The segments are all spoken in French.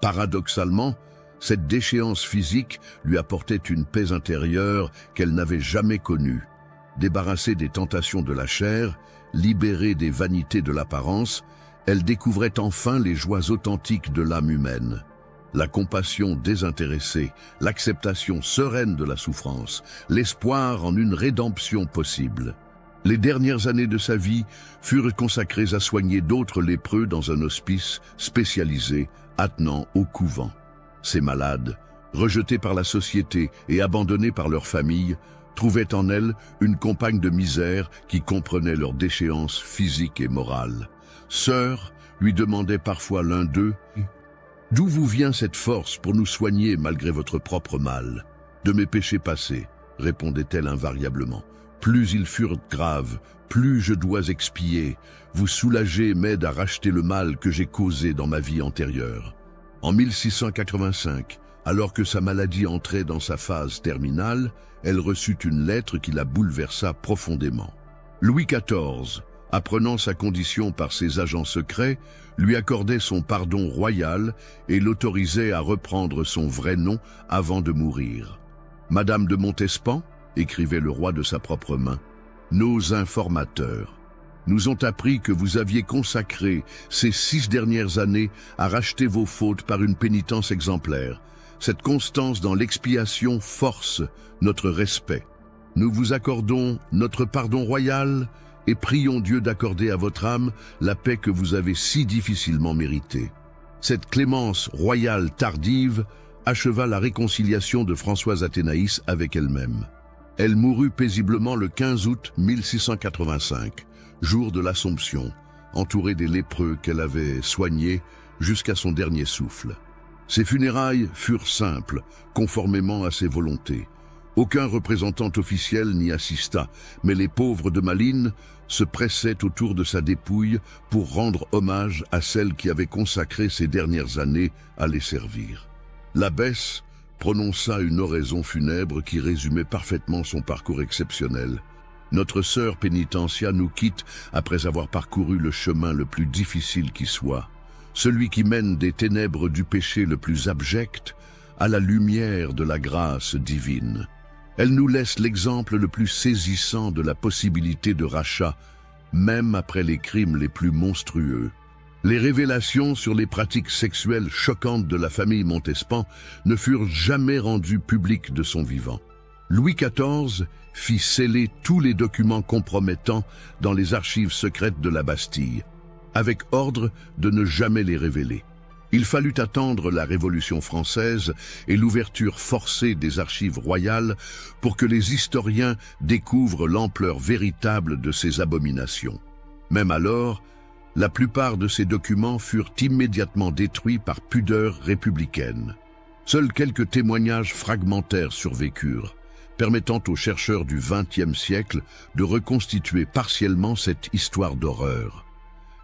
Paradoxalement, cette déchéance physique lui apportait une paix intérieure qu'elle n'avait jamais connue. Débarrassée des tentations de la chair, libérée des vanités de l'apparence, elle découvrait enfin les joies authentiques de l'âme humaine. La compassion désintéressée, l'acceptation sereine de la souffrance, l'espoir en une rédemption possible. Les dernières années de sa vie furent consacrées à soigner d'autres lépreux dans un hospice spécialisé attenant au couvent. Ces malades, rejetés par la société et abandonnés par leur famille, trouvaient en elle une compagne de misère qui comprenait leur déchéance physique et morale. Sœur, lui demandait parfois l'un d'eux, « D'où vous vient cette force pour nous soigner malgré votre propre mal ?»« De mes péchés passés, » répondait-elle invariablement. « Plus ils furent graves, plus je dois expier. Vous soulager m'aide à racheter le mal que j'ai causé dans ma vie antérieure. » En 1685, alors que sa maladie entrait dans sa phase terminale, elle reçut une lettre qui la bouleversa profondément. Louis XIV, apprenant sa condition par ses agents secrets, lui accordait son pardon royal et l'autorisait à reprendre son vrai nom avant de mourir. « Madame de Montespan », écrivait le roi de sa propre main, « nos informateurs nous ont appris que vous aviez consacré ces 6 dernières années à racheter vos fautes par une pénitence exemplaire. Cette constance dans l'expiation force notre respect. Nous vous accordons notre pardon royal et prions Dieu d'accorder à votre âme la paix que vous avez si difficilement méritée. » Cette clémence royale tardive acheva la réconciliation de Françoise Athénaïs avec elle-même. Elle mourut paisiblement le 15 août 1685, jour de l'Assomption, entourée des lépreux qu'elle avait soignés jusqu'à son dernier souffle. Ses funérailles furent simples, conformément à ses volontés. Aucun représentant officiel n'y assista, mais les pauvres de Malines se pressaient autour de sa dépouille pour rendre hommage à celle qui avait consacré ses dernières années à les servir. L'abbesse prononça une oraison funèbre qui résumait parfaitement son parcours exceptionnel. Notre sœur pénitencia nous quitte après avoir parcouru le chemin le plus difficile qui soit, celui qui mène des ténèbres du péché le plus abject à la lumière de la grâce divine. Elle nous laisse l'exemple le plus saisissant de la possibilité de rachat, même après les crimes les plus monstrueux. Les révélations sur les pratiques sexuelles choquantes de la famille Montespan ne furent jamais rendues publiques de son vivant. Louis XIV fit sceller tous les documents compromettants dans les archives secrètes de la Bastille, avec ordre de ne jamais les révéler. Il fallut attendre la Révolution française et l'ouverture forcée des archives royales pour que les historiens découvrent l'ampleur véritable de ces abominations. Même alors, la plupart de ces documents furent immédiatement détruits par pudeur républicaine. Seuls quelques témoignages fragmentaires survécurent, permettant aux chercheurs du XXe siècle de reconstituer partiellement cette histoire d'horreur.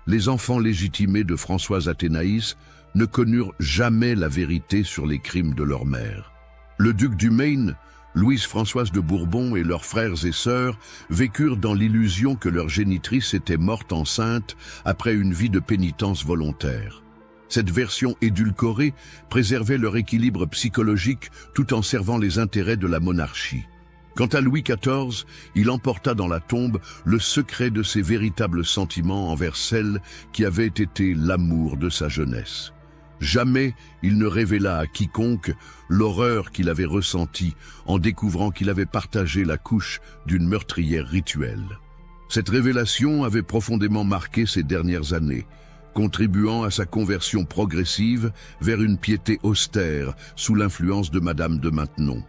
Les enfants légitimés de Françoise Athénaïs ne connurent jamais la vérité sur les crimes de leur mère. Le duc du Maine, Louise-Françoise de Bourbon et leurs frères et sœurs vécurent dans l'illusion que leur génitrice était morte enceinte après une vie de pénitence volontaire. Cette version édulcorée préservait leur équilibre psychologique tout en servant les intérêts de la monarchie. Quant à Louis XIV, il emporta dans la tombe le secret de ses véritables sentiments envers celle qui avait été l'amour de sa jeunesse. Jamais il ne révéla à quiconque l'horreur qu'il avait ressentie en découvrant qu'il avait partagé la couche d'une meurtrière rituelle. Cette révélation avait profondément marqué ses dernières années, contribuant à sa conversion progressive vers une piété austère sous l'influence de Madame de Maintenon.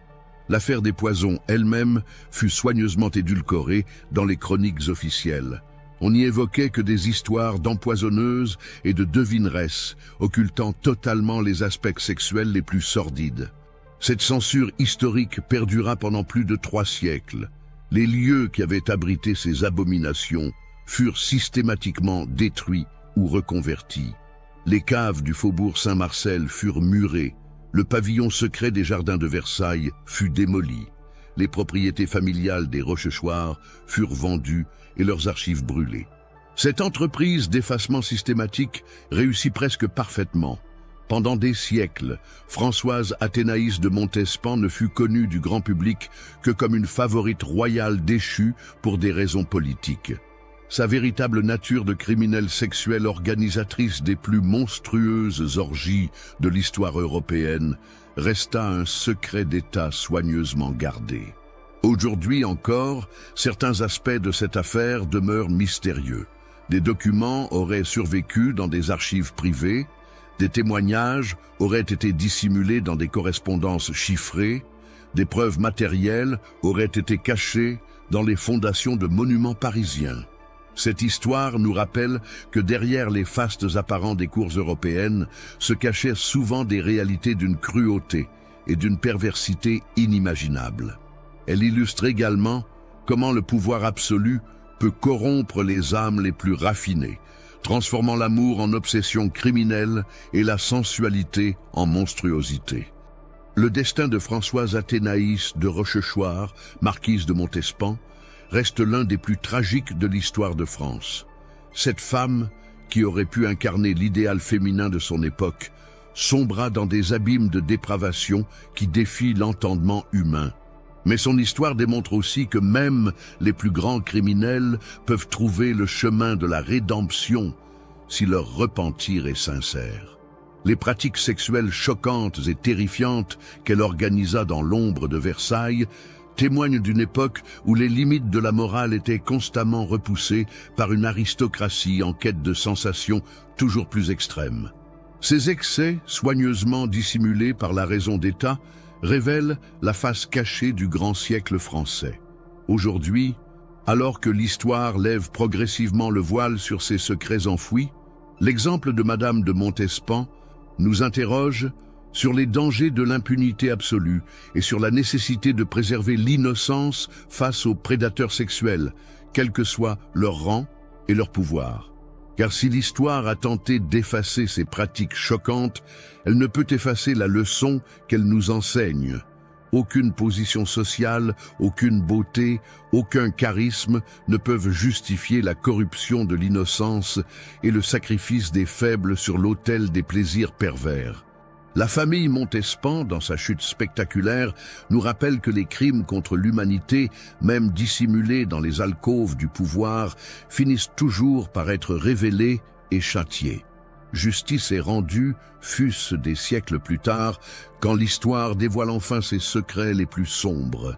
L'affaire des poisons elle-même fut soigneusement édulcorée dans les chroniques officielles. On n'y évoquait que des histoires d'empoisonneuses et de devineresses, occultant totalement les aspects sexuels les plus sordides. Cette censure historique perdura pendant plus de 3 siècles. Les lieux qui avaient abrité ces abominations furent systématiquement détruits ou reconvertis. Les caves du faubourg Saint-Marcel furent murées. Le pavillon secret des jardins de Versailles fut démoli. Les propriétés familiales des Rochechouart furent vendues et leurs archives brûlées. Cette entreprise d'effacement systématique réussit presque parfaitement. Pendant des siècles, Françoise Athénaïs de Montespan ne fut connue du grand public que comme une favorite royale déchue pour des raisons politiques. Sa véritable nature de criminelle sexuelle organisatrice des plus monstrueuses orgies de l'histoire européenne resta un secret d'État soigneusement gardé. Aujourd'hui encore, certains aspects de cette affaire demeurent mystérieux. Des documents auraient survécu dans des archives privées, des témoignages auraient été dissimulés dans des correspondances chiffrées, des preuves matérielles auraient été cachées dans les fondations de monuments parisiens. Cette histoire nous rappelle que derrière les fastes apparents des cours européennes se cachaient souvent des réalités d'une cruauté et d'une perversité inimaginables. Elle illustre également comment le pouvoir absolu peut corrompre les âmes les plus raffinées, transformant l'amour en obsession criminelle et la sensualité en monstruosité. Le destin de Françoise Athénaïs de Rochechouart, marquise de Montespan, reste l'un des plus tragiques de l'histoire de France. Cette femme, qui aurait pu incarner l'idéal féminin de son époque, sombra dans des abîmes de dépravation qui défient l'entendement humain. Mais son histoire démontre aussi que même les plus grands criminels peuvent trouver le chemin de la rédemption si leur repentir est sincère. Les pratiques sexuelles choquantes et terrifiantes qu'elle organisa dans l'ombre de Versailles témoignent d'une époque où les limites de la morale étaient constamment repoussées par une aristocratie en quête de sensations toujours plus extrêmes. Ces excès, soigneusement dissimulés par la raison d'État, révèlent la face cachée du grand siècle français. Aujourd'hui, alors que l'histoire lève progressivement le voile sur ses secrets enfouis, l'exemple de Madame de Montespan nous interroge sur les dangers de l'impunité absolue et sur la nécessité de préserver l'innocence face aux prédateurs sexuels, quel que soit leur rang et leur pouvoir. Car si l'histoire a tenté d'effacer ces pratiques choquantes, elle ne peut effacer la leçon qu'elle nous enseigne. Aucune position sociale, aucune beauté, aucun charisme ne peuvent justifier la corruption de l'innocence et le sacrifice des faibles sur l'autel des plaisirs pervers. La famille Montespan, dans sa chute spectaculaire, nous rappelle que les crimes contre l'humanité, même dissimulés dans les alcôves du pouvoir, finissent toujours par être révélés et châtiés. Justice est rendue, fût-ce des siècles plus tard, quand l'histoire dévoile enfin ses secrets les plus sombres.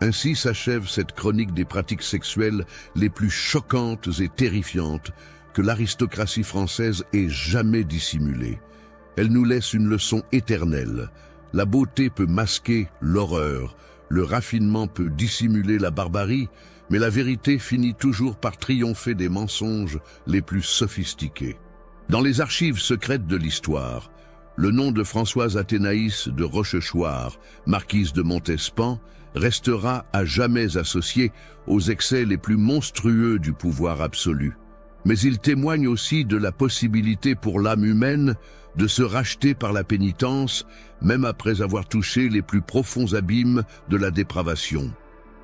Ainsi s'achève cette chronique des pratiques sexuelles les plus choquantes et terrifiantes que l'aristocratie française ait jamais dissimulées. Elle nous laisse une leçon éternelle. La beauté peut masquer l'horreur, le raffinement peut dissimuler la barbarie, mais la vérité finit toujours par triompher des mensonges les plus sophistiqués. Dans les archives secrètes de l'histoire, le nom de Françoise Athénaïs de Rochechouart, marquise de Montespan, restera à jamais associé aux excès les plus monstrueux du pouvoir absolu. Mais il témoigne aussi de la possibilité pour l'âme humaine de se racheter par la pénitence, même après avoir touché les plus profonds abîmes de la dépravation.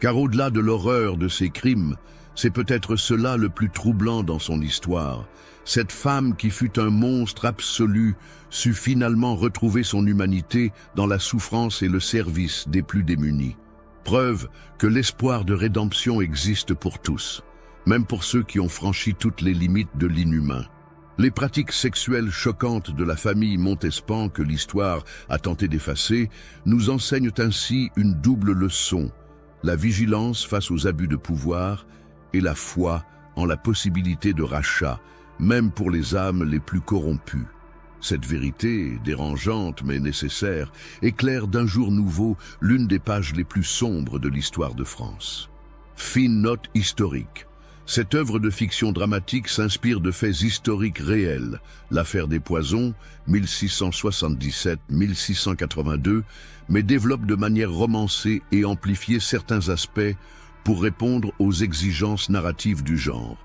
Car au-delà de l'horreur de ces crimes, c'est peut-être cela le plus troublant dans son histoire. Cette femme qui fut un monstre absolu sut finalement retrouver son humanité dans la souffrance et le service des plus démunis. Preuve que l'espoir de rédemption existe pour tous, même pour ceux qui ont franchi toutes les limites de l'inhumain. Les pratiques sexuelles choquantes de la famille Montespan que l'histoire a tenté d'effacer nous enseignent ainsi une double leçon, la vigilance face aux abus de pouvoir et la foi en la possibilité de rachat, même pour les âmes les plus corrompues. Cette vérité, dérangeante mais nécessaire, éclaire d'un jour nouveau l'une des pages les plus sombres de l'histoire de France. Fine note historique. Cette œuvre de fiction dramatique s'inspire de faits historiques réels, l'affaire des Poisons, 1677-1682, mais développe de manière romancée et amplifiée certains aspects pour répondre aux exigences narratives du genre.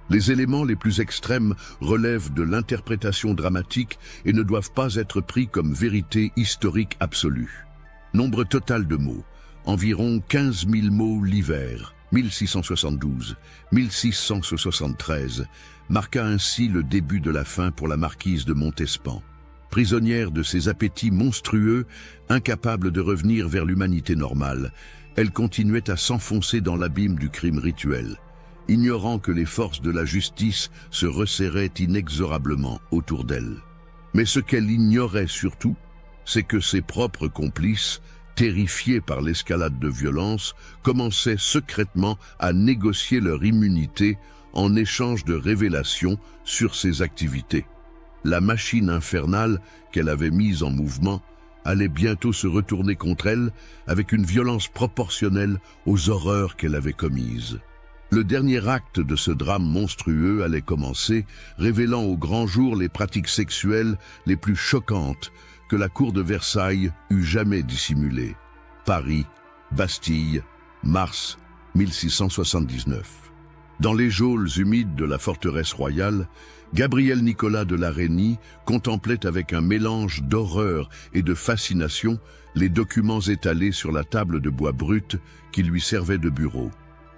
Les éléments les plus extrêmes relèvent de l'interprétation dramatique et ne doivent pas être pris comme vérité historique absolue. Nombre total de mots, environ 15 000 mots l'hiver, 1672-1673, marqua ainsi le début de la fin pour la marquise de Montespan. prisonnière de ses appétits monstrueux, incapable de revenir vers l'humanité normale, elle continuait à s'enfoncer dans l'abîme du crime rituel, ignorant que les forces de la justice se resserraient inexorablement autour d'elle. Mais ce qu'elle ignorait surtout, c'est que ses propres complices, terrifiés par l'escalade de violence, commençaient secrètement à négocier leur immunité en échange de révélations sur ses activités. La machine infernale qu'elle avait mise en mouvement allait bientôt se retourner contre elle avec une violence proportionnelle aux horreurs qu'elle avait commises. Le dernier acte de ce drame monstrueux allait commencer, révélant au grand jour les pratiques sexuelles les plus choquantes que la cour de Versailles eût jamais dissimulées. Paris, Bastille, mars 1679. Dans les geôles humides de la forteresse royale, Gabriel Nicolas de La Reynie contemplait avec un mélange d'horreur et de fascination les documents étalés sur la table de bois brut qui lui servait de bureau.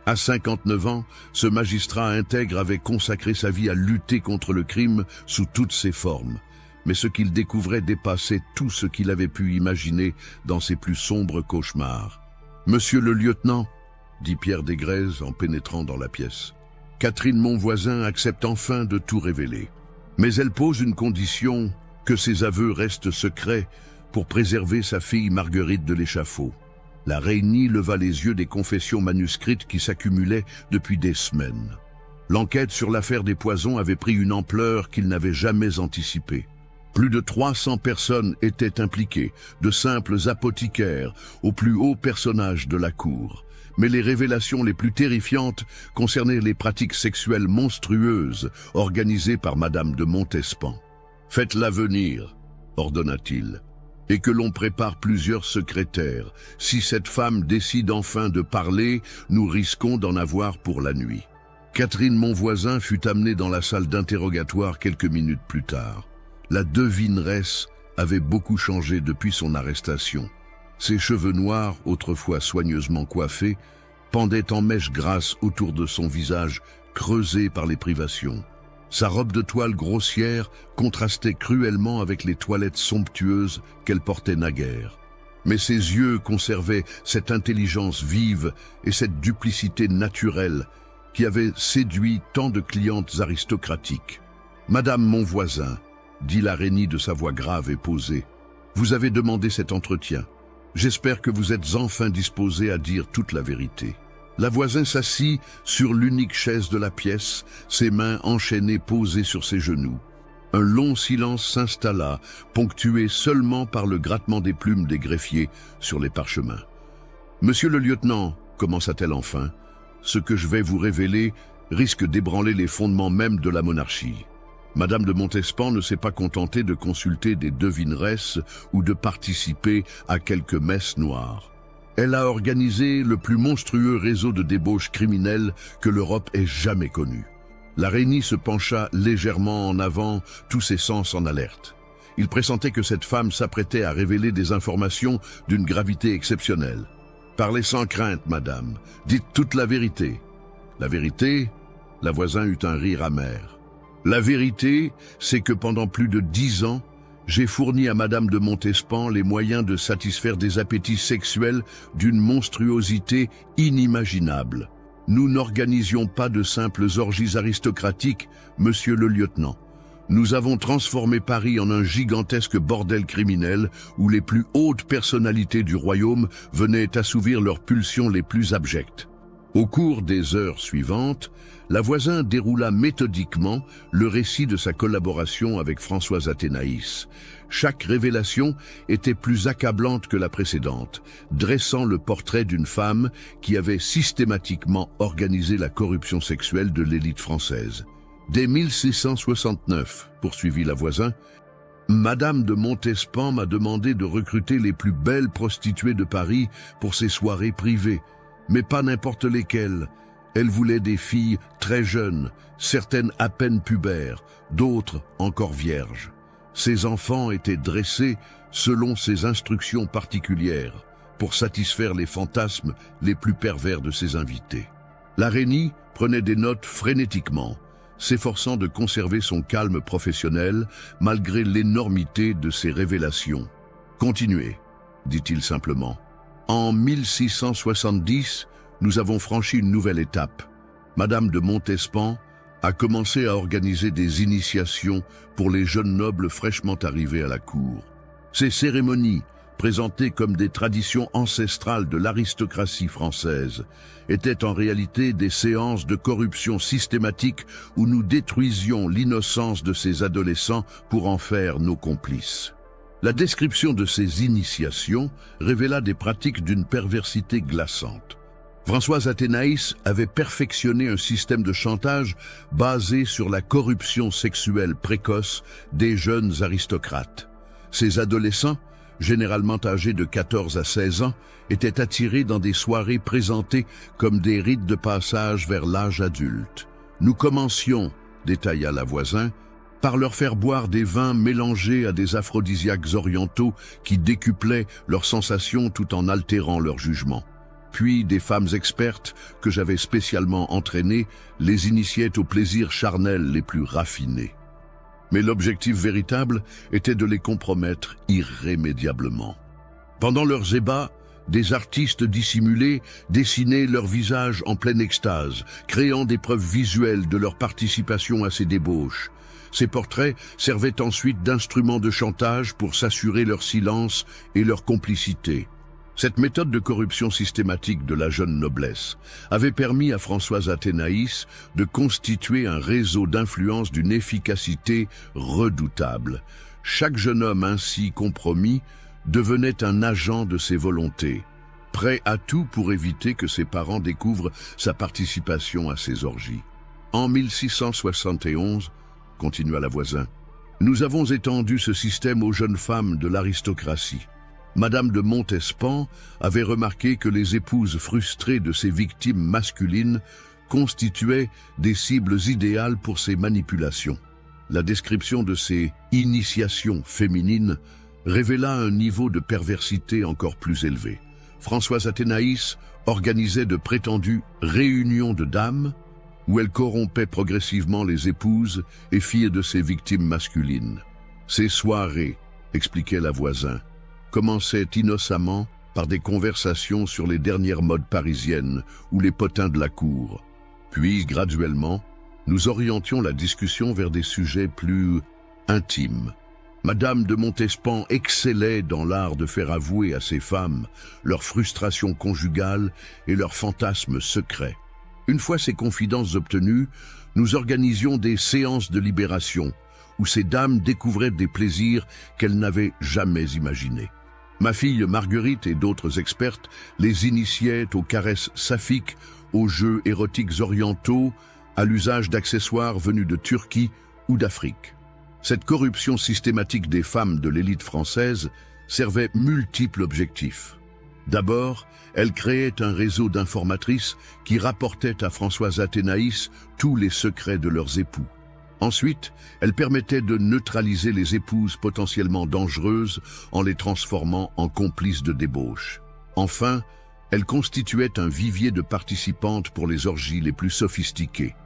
À 59 ans, ce magistrat intègre avait consacré sa vie à lutter contre le crime sous toutes ses formes. Mais ce qu'il découvrait dépassait tout ce qu'il avait pu imaginer dans ses plus sombres cauchemars. « Monsieur le lieutenant » dit Pierre Desgrèzes en pénétrant dans la pièce. Catherine Monvoisin accepte enfin de tout révéler. Mais elle pose une condition, que ses aveux restent secrets pour préserver sa fille Marguerite de l'échafaud. La Reynie leva les yeux des confessions manuscrites qui s'accumulaient depuis des semaines. L'enquête sur l'affaire des poisons avait pris une ampleur qu'il n'avait jamais anticipée. Plus de 300 personnes étaient impliquées, de simples apothicaires aux plus hauts personnages de la cour. Mais les révélations les plus terrifiantes concernaient les pratiques sexuelles monstrueuses organisées par Madame de Montespan. « Faites-la venir », ordonna-t-il, « et que l'on prépare plusieurs secrétaires. Si cette femme décide enfin de parler, nous risquons d'en avoir pour la nuit. » Catherine Monvoisin fut amenée dans la salle d'interrogatoire quelques minutes plus tard. La devineresse avait beaucoup changé depuis son arrestation. Ses cheveux noirs, autrefois soigneusement coiffés, pendaient en mèches grasses autour de son visage creusé par les privations. Sa robe de toile grossière contrastait cruellement avec les toilettes somptueuses qu'elle portait naguère. Mais ses yeux conservaient cette intelligence vive et cette duplicité naturelle qui avaient séduit tant de clientes aristocratiques. « Madame Monvoisin », dit la Reynie de sa voix grave et posée, « vous avez demandé cet entretien. J'espère que vous êtes enfin disposée à dire toute la vérité. » La Voisin s'assit sur l'unique chaise de la pièce, ses mains enchaînées posées sur ses genoux. Un long silence s'installa, ponctué seulement par le grattement des plumes des greffiers sur les parchemins. « Monsieur le lieutenant, commença-t-elle enfin, ce que je vais vous révéler risque d'ébranler les fondements même de la monarchie. Madame de Montespan ne s'est pas contentée de consulter des devineresses ou de participer à quelques messes noires. Elle a organisé le plus monstrueux réseau de débauche criminelle que l'Europe ait jamais connu. » La Reynie se pencha légèrement en avant, tous ses sens en alerte. Il pressentait que cette femme s'apprêtait à révéler des informations d'une gravité exceptionnelle. « Parlez sans crainte, madame. Dites toute la vérité. » « La vérité ?» La Voisin eut un rire amer. « La vérité, c'est que pendant plus de 10 ans, j'ai fourni à Madame de Montespan les moyens de satisfaire des appétits sexuels d'une monstruosité inimaginable. Nous n'organisions pas de simples orgies aristocratiques, monsieur le lieutenant. Nous avons transformé Paris en un gigantesque bordel criminel où les plus hautes personnalités du royaume venaient assouvir leurs pulsions les plus abjectes. Au cours des heures suivantes, la Voisin déroula méthodiquement le récit de sa collaboration avec Françoise Athénaïs. Chaque révélation était plus accablante que la précédente, dressant le portrait d'une femme qui avait systématiquement organisé la corruption sexuelle de l'élite française. Dès 1669, poursuivit la Voisin, Madame de Montespan m'a demandé de recruter les plus belles prostituées de Paris pour ses soirées privées, mais pas n'importe lesquelles. Elle voulait des filles très jeunes, certaines à peine pubères, d'autres encore vierges. Ces enfants étaient dressés selon ses instructions particulières pour satisfaire les fantasmes les plus pervers de ses invités. La Reynie prenait des notes frénétiquement, s'efforçant de conserver son calme professionnel malgré l'énormité de ses révélations. « Continuez », dit-il simplement. En 1670, nous avons franchi une nouvelle étape. Madame de Montespan a commencé à organiser des initiations pour les jeunes nobles fraîchement arrivés à la cour. Ces cérémonies, présentées comme des traditions ancestrales de l'aristocratie française, étaient en réalité des séances de corruption systématique où nous détruisions l'innocence de ces adolescents pour en faire nos complices. La description de ces initiations révéla des pratiques d'une perversité glaçante. Françoise Athénaïs avait perfectionné un système de chantage basé sur la corruption sexuelle précoce des jeunes aristocrates. Ces adolescents, généralement âgés de 14 à 16 ans, étaient attirés dans des soirées présentées comme des rites de passage vers l'âge adulte. Nous commencions, détailla la voisin, par leur faire boire des vins mélangés à des aphrodisiaques orientaux qui décuplaient leurs sensations tout en altérant leur jugement. Puis des femmes expertes, que j'avais spécialement entraînées, les initiaient aux plaisirs charnels les plus raffinés. Mais l'objectif véritable était de les compromettre irrémédiablement. Pendant leurs ébats, des artistes dissimulés dessinaient leurs visages en pleine extase, créant des preuves visuelles de leur participation à ces débauches. Ces portraits servaient ensuite d'instruments de chantage pour s'assurer leur silence et leur complicité. Cette méthode de corruption systématique de la jeune noblesse avait permis à Françoise Athénaïs de constituer un réseau d'influence d'une efficacité redoutable. Chaque jeune homme ainsi compromis devenait un agent de ses volontés, prêt à tout pour éviter que ses parents découvrent sa participation à ces orgies. En 1671, continua la voisin, nous avons étendu ce système aux jeunes femmes de l'aristocratie. Madame de Montespan avait remarqué que les épouses frustrées de ses victimes masculines constituaient des cibles idéales pour ces manipulations. La description de ces initiations féminines révéla un niveau de perversité encore plus élevé. Françoise Athénaïs organisait de prétendues réunions de dames où elle corrompait progressivement les épouses et filles de ses victimes masculines. Ces soirées, expliquait la voisin, commençaient innocemment par des conversations sur les dernières modes parisiennes ou les potins de la cour. Puis, graduellement, nous orientions la discussion vers des sujets plus intimes. Madame de Montespan excellait dans l'art de faire avouer à ses femmes leurs frustrations conjugales et leurs fantasmes secrets. Une fois ces confidences obtenues, nous organisions des séances de libération où ces dames découvraient des plaisirs qu'elles n'avaient jamais imaginés. Ma fille Marguerite et d'autres expertes les initiaient aux caresses saphiques, aux jeux érotiques orientaux, à l'usage d'accessoires venus de Turquie ou d'Afrique. Cette corruption systématique des femmes de l'élite française servait multiples objectifs. D'abord, elle créait un réseau d'informatrices qui rapportaient à Françoise Athénaïs tous les secrets de leurs époux. Ensuite, elle permettait de neutraliser les épouses potentiellement dangereuses en les transformant en complices de débauche. Enfin, elle constituait un vivier de participantes pour les orgies les plus sophistiquées.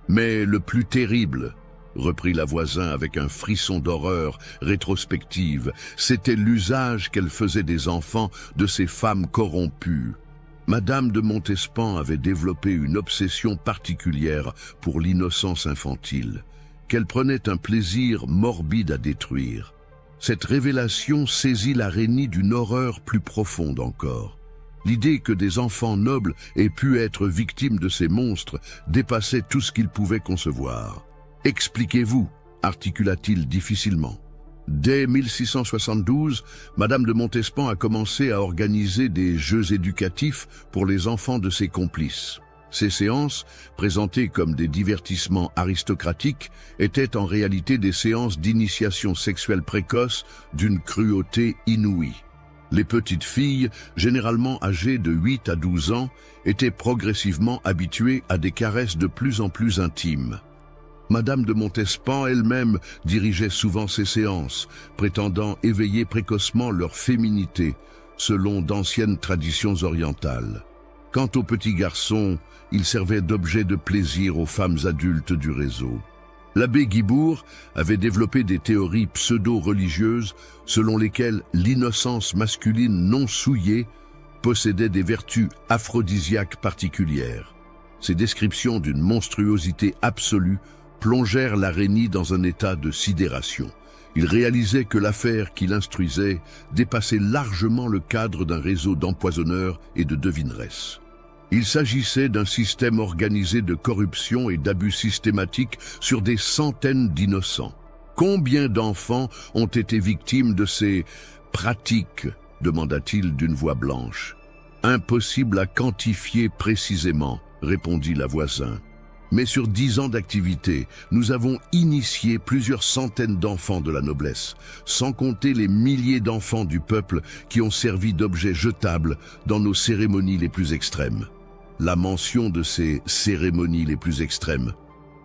Mais le plus terrible, reprit la voisin avec un frisson d'horreur rétrospective, c'était l'usage qu'elle faisait des enfants de ces femmes corrompues. Madame de Montespan avait développé une obsession particulière pour l'innocence infantile, qu'elle prenait un plaisir morbide à détruire. Cette révélation saisit la Rhénie d'une horreur plus profonde encore. L'idée que des enfants nobles aient pu être victimes de ces monstres dépassait tout ce qu'ils pouvaient concevoir. « Expliquez-vous » articula-t-il difficilement. Dès 1672, Madame de Montespan a commencé à organiser des jeux éducatifs pour les enfants de ses complices. Ces séances, présentées comme des divertissements aristocratiques, étaient en réalité des séances d'initiation sexuelle précoce d'une cruauté inouïe. Les petites filles, généralement âgées de 8 à 12 ans, étaient progressivement habituées à des caresses de plus en plus intimes. Madame de Montespan elle-même dirigeait souvent ces séances, prétendant éveiller précocement leur féminité, selon d'anciennes traditions orientales. Quant au petit garçon, il servait d'objet de plaisir aux femmes adultes du réseau. L'abbé Guibourg avait développé des théories pseudo-religieuses selon lesquelles l'innocence masculine non souillée possédait des vertus aphrodisiaques particulières. Ces descriptions d'une monstruosité absolue plongèrent la Reynie dans un état de sidération. Il réalisait que l'affaire qu'il instruisait dépassait largement le cadre d'un réseau d'empoisonneurs et de devineresses. Il s'agissait d'un système organisé de corruption et d'abus systématiques sur des centaines d'innocents. Combien d'enfants ont été victimes de ces pratiques, demanda-t-il d'une voix blanche. Impossible à quantifier précisément, répondit la voisin. Mais sur 10 ans d'activité, nous avons initié plusieurs centaines d'enfants de la noblesse, sans compter les milliers d'enfants du peuple qui ont servi d'objets jetables dans nos cérémonies les plus extrêmes. La mention de ces cérémonies les plus extrêmes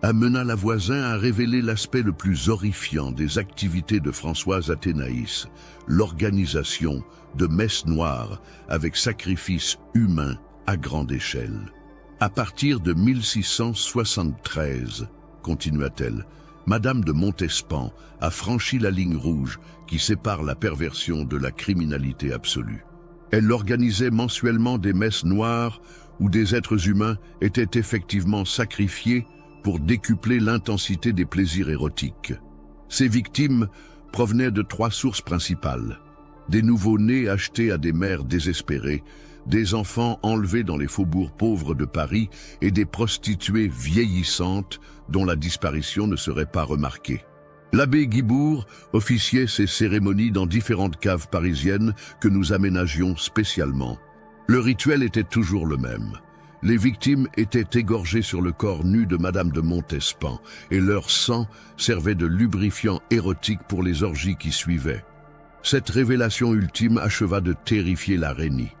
amena la voisin à révéler l'aspect le plus horrifiant des activités de Françoise Athénaïs, l'organisation de messes noires avec sacrifices humains à grande échelle. À partir de 1673, continua-t-elle, Madame de Montespan a franchi la ligne rouge qui sépare la perversion de la criminalité absolue. Elle organisait mensuellement des messes noires où des êtres humains étaient effectivement sacrifiés pour décupler l'intensité des plaisirs érotiques. Ces victimes provenaient de 3 sources principales: des nouveau-nés achetés à des mères désespérées, des enfants enlevés dans les faubourgs pauvres de Paris et des prostituées vieillissantes dont la disparition ne serait pas remarquée. L'abbé Guibourg officiait ces cérémonies dans différentes caves parisiennes que nous aménagions spécialement. Le rituel était toujours le même. Les victimes étaient égorgées sur le corps nu de Madame de Montespan et leur sang servait de lubrifiant érotique pour les orgies qui suivaient. Cette révélation ultime acheva de terrifier la Reynie.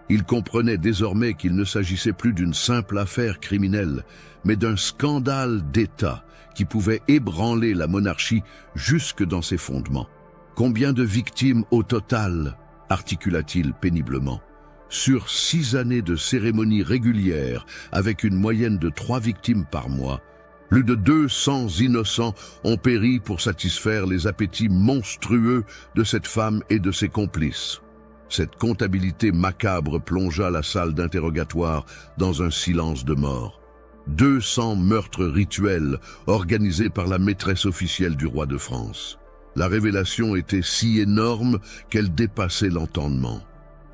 Il comprenait désormais qu'il ne s'agissait plus d'une simple affaire criminelle, mais d'un scandale d'État qui pouvait ébranler la monarchie jusque dans ses fondements. Combien de victimes au total, articula-t-il péniblement. Sur 6 années de cérémonies régulières, avec une moyenne de 3 victimes par mois, plus de 200 innocents ont péri pour satisfaire les appétits monstrueux de cette femme et de ses complices. Cette comptabilité macabre plongea la salle d'interrogatoire dans un silence de mort. 200 meurtres rituels organisés par la maîtresse officielle du roi de France. La révélation était si énorme qu'elle dépassait l'entendement.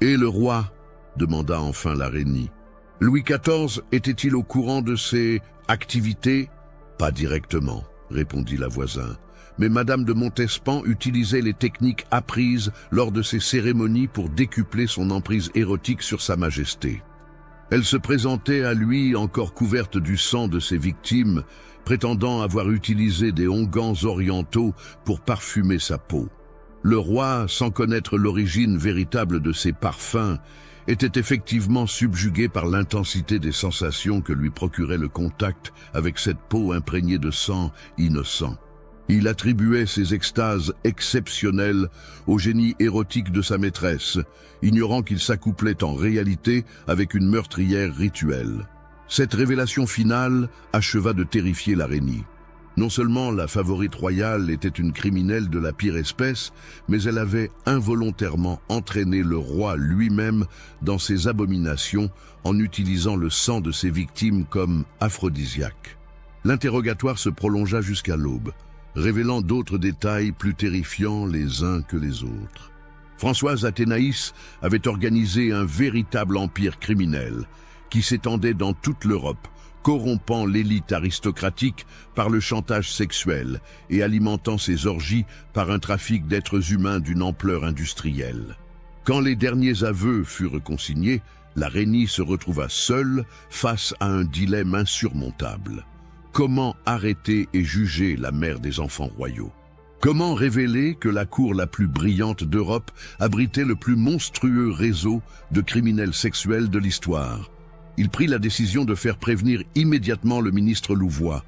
Et le roi ? Demanda enfin la Reynie. Louis XIV était-il au courant de ces activités? Pas directement, répondit la voisin. Mais Madame de Montespan utilisait les techniques apprises lors de ces cérémonies pour décupler son emprise érotique sur Sa Majesté. Elle se présentait à lui encore couverte du sang de ses victimes, prétendant avoir utilisé des onguents orientaux pour parfumer sa peau. Le roi, sans connaître l'origine véritable de ces parfums, était effectivement subjugué par l'intensité des sensations que lui procurait le contact avec cette peau imprégnée de sang innocent. Il attribuait ces extases exceptionnelles au génie érotique de sa maîtresse, ignorant qu'il s'accouplait en réalité avec une meurtrière rituelle. Cette révélation finale acheva de terrifier la Reynie. Non seulement la favorite royale était une criminelle de la pire espèce, mais elle avait involontairement entraîné le roi lui-même dans ses abominations en utilisant le sang de ses victimes comme aphrodisiaque. L'interrogatoire se prolongea jusqu'à l'aube, révélant d'autres détails plus terrifiants les uns que les autres. Françoise Athénaïs avait organisé un véritable empire criminel qui s'étendait dans toute l'Europe, corrompant l'élite aristocratique par le chantage sexuel et alimentant ses orgies par un trafic d'êtres humains d'une ampleur industrielle. Quand les derniers aveux furent consignés, la Reynie se retrouva seule face à un dilemme insurmontable. Comment arrêter et juger la mère des enfants royaux? Comment révéler que la cour la plus brillante d'Europe abritait le plus monstrueux réseau de criminels sexuels de l'histoire? Il prit la décision de faire prévenir immédiatement le ministre Louvois.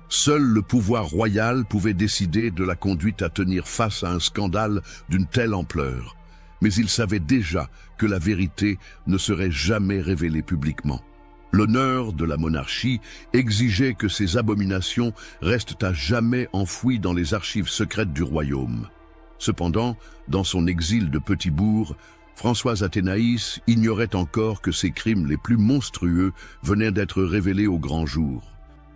Seul le pouvoir royal pouvait décider de la conduite à tenir face à un scandale d'une telle ampleur. mais il savait déjà que la vérité ne serait jamais révélée publiquement. L'honneur de la monarchie exigeait que ces abominations restent à jamais enfouies dans les archives secrètes du royaume. Cependant, dans son exil de Petit-Bourg, Françoise Athénaïs ignorait encore que ses crimes les plus monstrueux venaient d'être révélés au grand jour.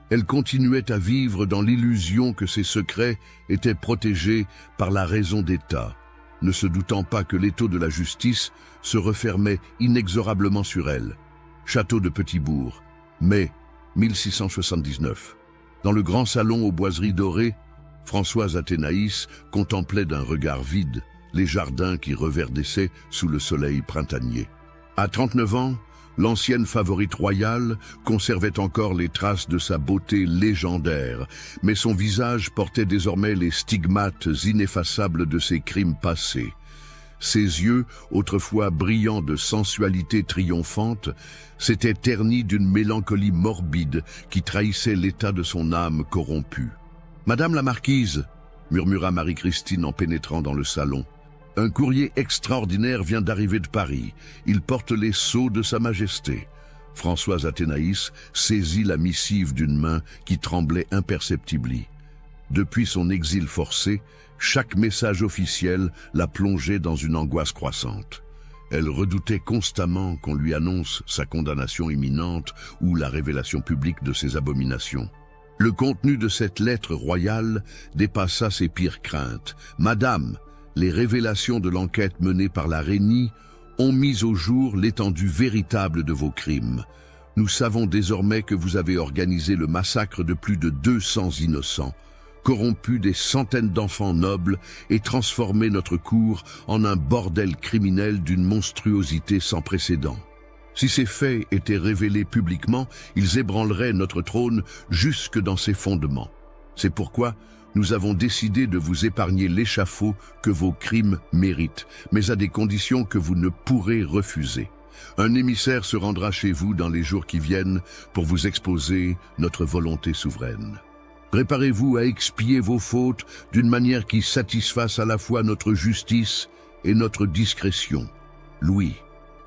Elle continuait à vivre dans l'illusion que ses secrets étaient protégés par la raison d'État, ne se doutant pas que l'étau de la justice se refermait inexorablement sur elle. Château de Petit-Bourg, mai 1679. Dans le grand salon aux boiseries dorées, Françoise Athénaïs contemplait d'un regard vide les jardins qui reverdissaient sous le soleil printanier. À 39 ans, l'ancienne favorite royale conservait encore les traces de sa beauté légendaire, mais son visage portait désormais les stigmates ineffaçables de ses crimes passés. Ses yeux, autrefois brillants de sensualité triomphante, s'étaient ternis d'une mélancolie morbide qui trahissait l'état de son âme corrompue. « Madame la marquise !» murmura Marie-Christine en pénétrant dans le salon. « Un courrier extraordinaire vient d'arriver de Paris. Il porte les sceaux de Sa Majesté. » Françoise Athénaïs saisit la missive d'une main qui tremblait imperceptiblement. Depuis son exil forcé, chaque message officiel la plongeait dans une angoisse croissante. Elle redoutait constamment qu'on lui annonce sa condamnation imminente ou la révélation publique de ses abominations. Le contenu de cette lettre royale dépassa ses pires craintes. « Madame, les révélations de l'enquête menée par la Rénie ont mis au jour l'étendue véritable de vos crimes. Nous savons désormais que vous avez organisé le massacre de plus de 200 innocents, corrompu des centaines d'enfants nobles et transformé notre cour en un bordel criminel d'une monstruosité sans précédent. Si ces faits étaient révélés publiquement, ils ébranleraient notre trône jusque dans ses fondements. C'est pourquoi nous avons décidé de vous épargner l'échafaud que vos crimes méritent, mais à des conditions que vous ne pourrez refuser. Un émissaire se rendra chez vous dans les jours qui viennent pour vous exposer notre volonté souveraine. Préparez-vous à expier vos fautes d'une manière qui satisfasse à la fois notre justice et notre discrétion. Louis.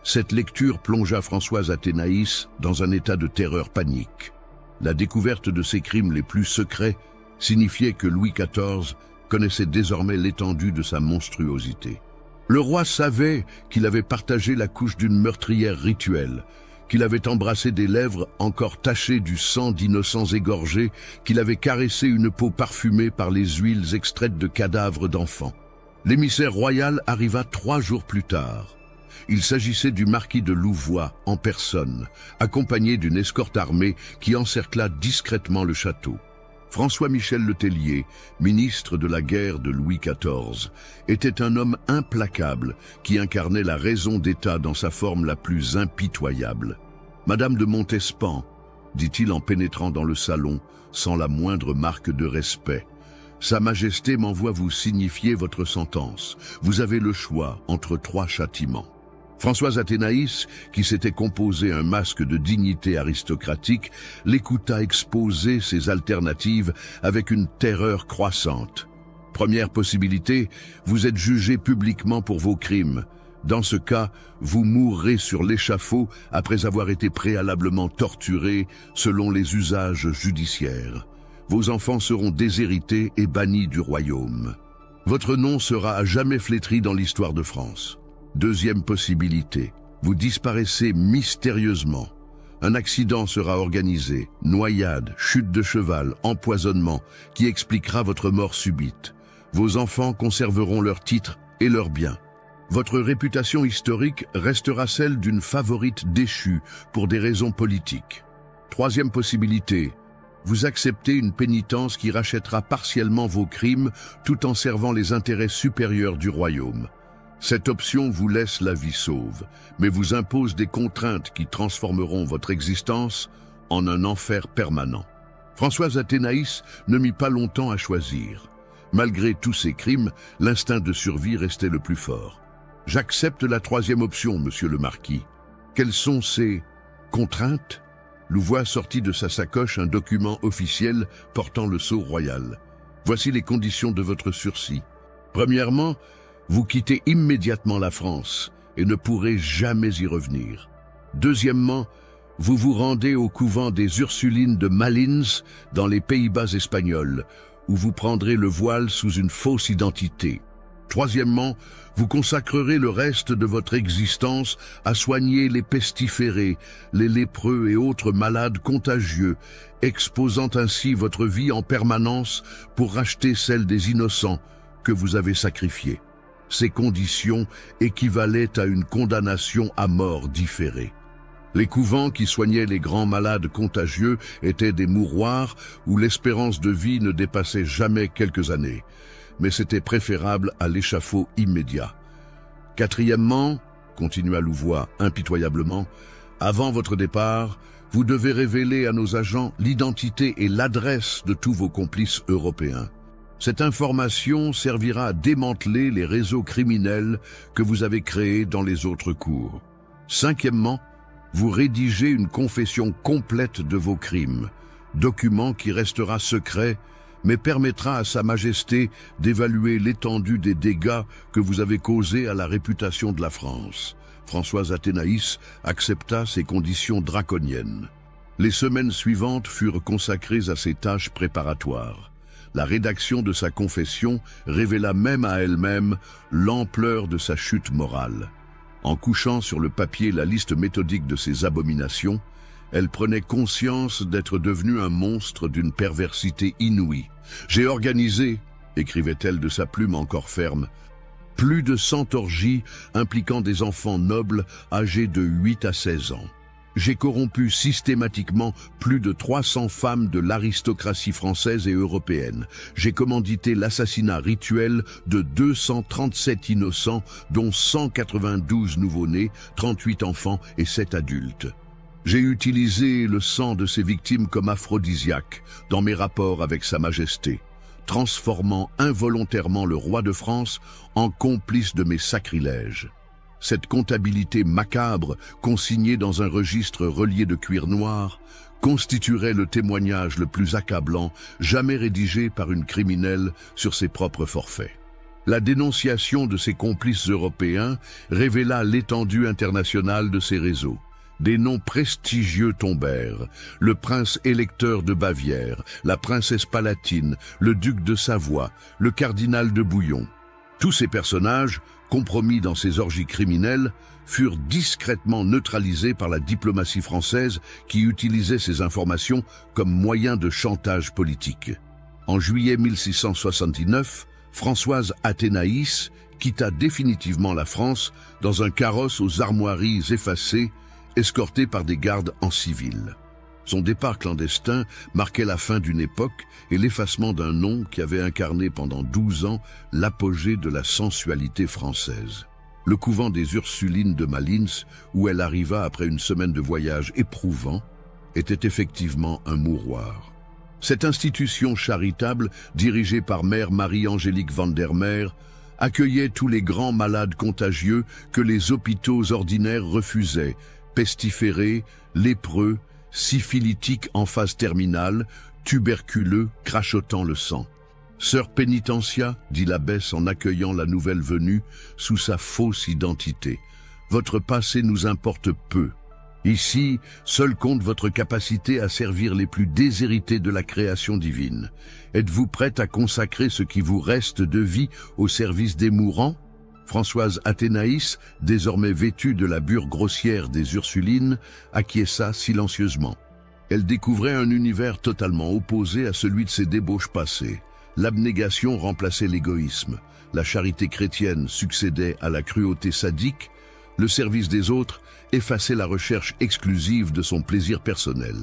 Cette lecture plongea Françoise Athénaïs dans un état de terreur panique. La découverte de ses crimes les plus secrets signifiait que Louis XIV connaissait désormais l'étendue de sa monstruosité. Le roi savait qu'il avait partagé la couche d'une meurtrière rituelle, qu'il avait embrassé des lèvres encore tachées du sang d'innocents égorgés, qu'il avait caressé une peau parfumée par les huiles extraites de cadavres d'enfants. L'émissaire royal arriva 3 jours plus tard. Il s'agissait du marquis de Louvois en personne, accompagné d'une escorte armée qui encercla discrètement le château. François-Michel Le Tellier, ministre de la guerre de Louis XIV, était un homme implacable qui incarnait la raison d'État dans sa forme la plus impitoyable. « Madame de Montespan », dit-il en pénétrant dans le salon, sans la moindre marque de respect, « Sa Majesté m'envoie vous signifier votre sentence. Vous avez le choix entre 3 châtiments. » Françoise Athénaïs, qui s'était composé un masque de dignité aristocratique, l'écouta exposer ses alternatives avec une terreur croissante. Première possibilité, vous êtes jugé publiquement pour vos crimes. Dans ce cas, vous mourrez sur l'échafaud après avoir été préalablement torturé selon les usages judiciaires. Vos enfants seront déshérités et bannis du royaume. Votre nom sera à jamais flétri dans l'histoire de France. Deuxième possibilité, vous disparaissez mystérieusement. Un accident sera organisé, noyade, chute de cheval, empoisonnement, qui expliquera votre mort subite. Vos enfants conserveront leurs titres et leurs biens. Votre réputation historique restera celle d'une favorite déchue pour des raisons politiques. Troisième possibilité, vous acceptez une pénitence qui rachètera partiellement vos crimes tout en servant les intérêts supérieurs du royaume. Cette option vous laisse la vie sauve, mais vous impose des contraintes qui transformeront votre existence en un enfer permanent. Françoise Athénaïs ne mit pas longtemps à choisir. Malgré tous ses crimes, l'instinct de survie restait le plus fort. « J'accepte la troisième option, monsieur le marquis. Quelles sont ces contraintes ?» Louvois sortit de sa sacoche un document officiel portant le sceau royal. « Voici les conditions de votre sursis. Premièrement, Vous quittez immédiatement la France et ne pourrez jamais y revenir. Deuxièmement, vous vous rendez au couvent des Ursulines de Malines, dans les Pays-Bas espagnols, où vous prendrez le voile sous une fausse identité. Troisièmement, vous consacrerez le reste de votre existence à soigner les pestiférés, les lépreux et autres malades contagieux, exposant ainsi votre vie en permanence pour racheter celle des innocents que vous avez sacrifiés. Ces conditions équivalaient à une condamnation à mort différée. Les couvents qui soignaient les grands malades contagieux étaient des mouroirs où l'espérance de vie ne dépassait jamais quelques années, mais c'était préférable à l'échafaud immédiat. Quatrièmement, continua Louvois impitoyablement, avant votre départ, vous devez révéler à nos agents l'identité et l'adresse de tous vos complices européens. Cette information servira à démanteler les réseaux criminels que vous avez créés dans les autres cours. Cinquièmement, vous rédigez une confession complète de vos crimes, document qui restera secret, mais permettra à Sa Majesté d'évaluer l'étendue des dégâts que vous avez causés à la réputation de la France. Françoise Athénaïs accepta ces conditions draconiennes. Les semaines suivantes furent consacrées à ces tâches préparatoires. La rédaction de sa confession révéla même à elle-même l'ampleur de sa chute morale. En couchant sur le papier la liste méthodique de ses abominations, elle prenait conscience d'être devenue un monstre d'une perversité inouïe. « J'ai organisé, » écrivait-elle de sa plume encore ferme, « plus de 100 orgies impliquant des enfants nobles âgés de 8 à 16 ans. J'ai corrompu systématiquement plus de 300 femmes de l'aristocratie française et européenne. J'ai commandité l'assassinat rituel de 237 innocents, dont 192 nouveau-nés, 38 enfants et 7 adultes. J'ai utilisé le sang de ces victimes comme aphrodisiaque dans mes rapports avec Sa Majesté, transformant involontairement le roi de France en complice de mes sacrilèges. Cette comptabilité macabre, consignée dans un registre relié de cuir noir, constituerait le témoignage le plus accablant jamais rédigé par une criminelle sur ses propres forfaits. La dénonciation de ses complices européens révéla l'étendue internationale de ces réseaux. Des noms prestigieux tombèrent, le prince électeur de Bavière, la princesse palatine, le duc de Savoie, le cardinal de Bouillon. Tous ces personnages, compromis dans ces orgies criminelles, furent discrètement neutralisés par la diplomatie française qui utilisait ces informations comme moyen de chantage politique. En juillet 1679, Françoise Athénaïs quitta définitivement la France dans un carrosse aux armoiries effacées, escortée par des gardes en civil. Son départ clandestin marquait la fin d'une époque et l'effacement d'un nom qui avait incarné pendant 12 ans l'apogée de la sensualité française. Le couvent des Ursulines de Malines, où elle arriva après une semaine de voyage éprouvant, était effectivement un mouroir. Cette institution charitable, dirigée par mère Marie-Angélique van der Meer, accueillait tous les grands malades contagieux que les hôpitaux ordinaires refusaient, pestiférés, lépreux, syphilitiques en phase terminale, tuberculeux, crachotant le sang. « Sœur Pénitentia, dit l'abbesse en accueillant la nouvelle venue sous sa fausse identité, votre passé nous importe peu. Ici, seul compte votre capacité à servir les plus déshérités de la création divine. Êtes-vous prête à consacrer ce qui vous reste de vie au service des mourants ?» Françoise Athénaïs, désormais vêtue de la bure grossière des Ursulines, acquiesça silencieusement. Elle découvrait un univers totalement opposé à celui de ses débauches passées. L'abnégation remplaçait l'égoïsme, la charité chrétienne succédait à la cruauté sadique, le service des autres effaçait la recherche exclusive de son plaisir personnel.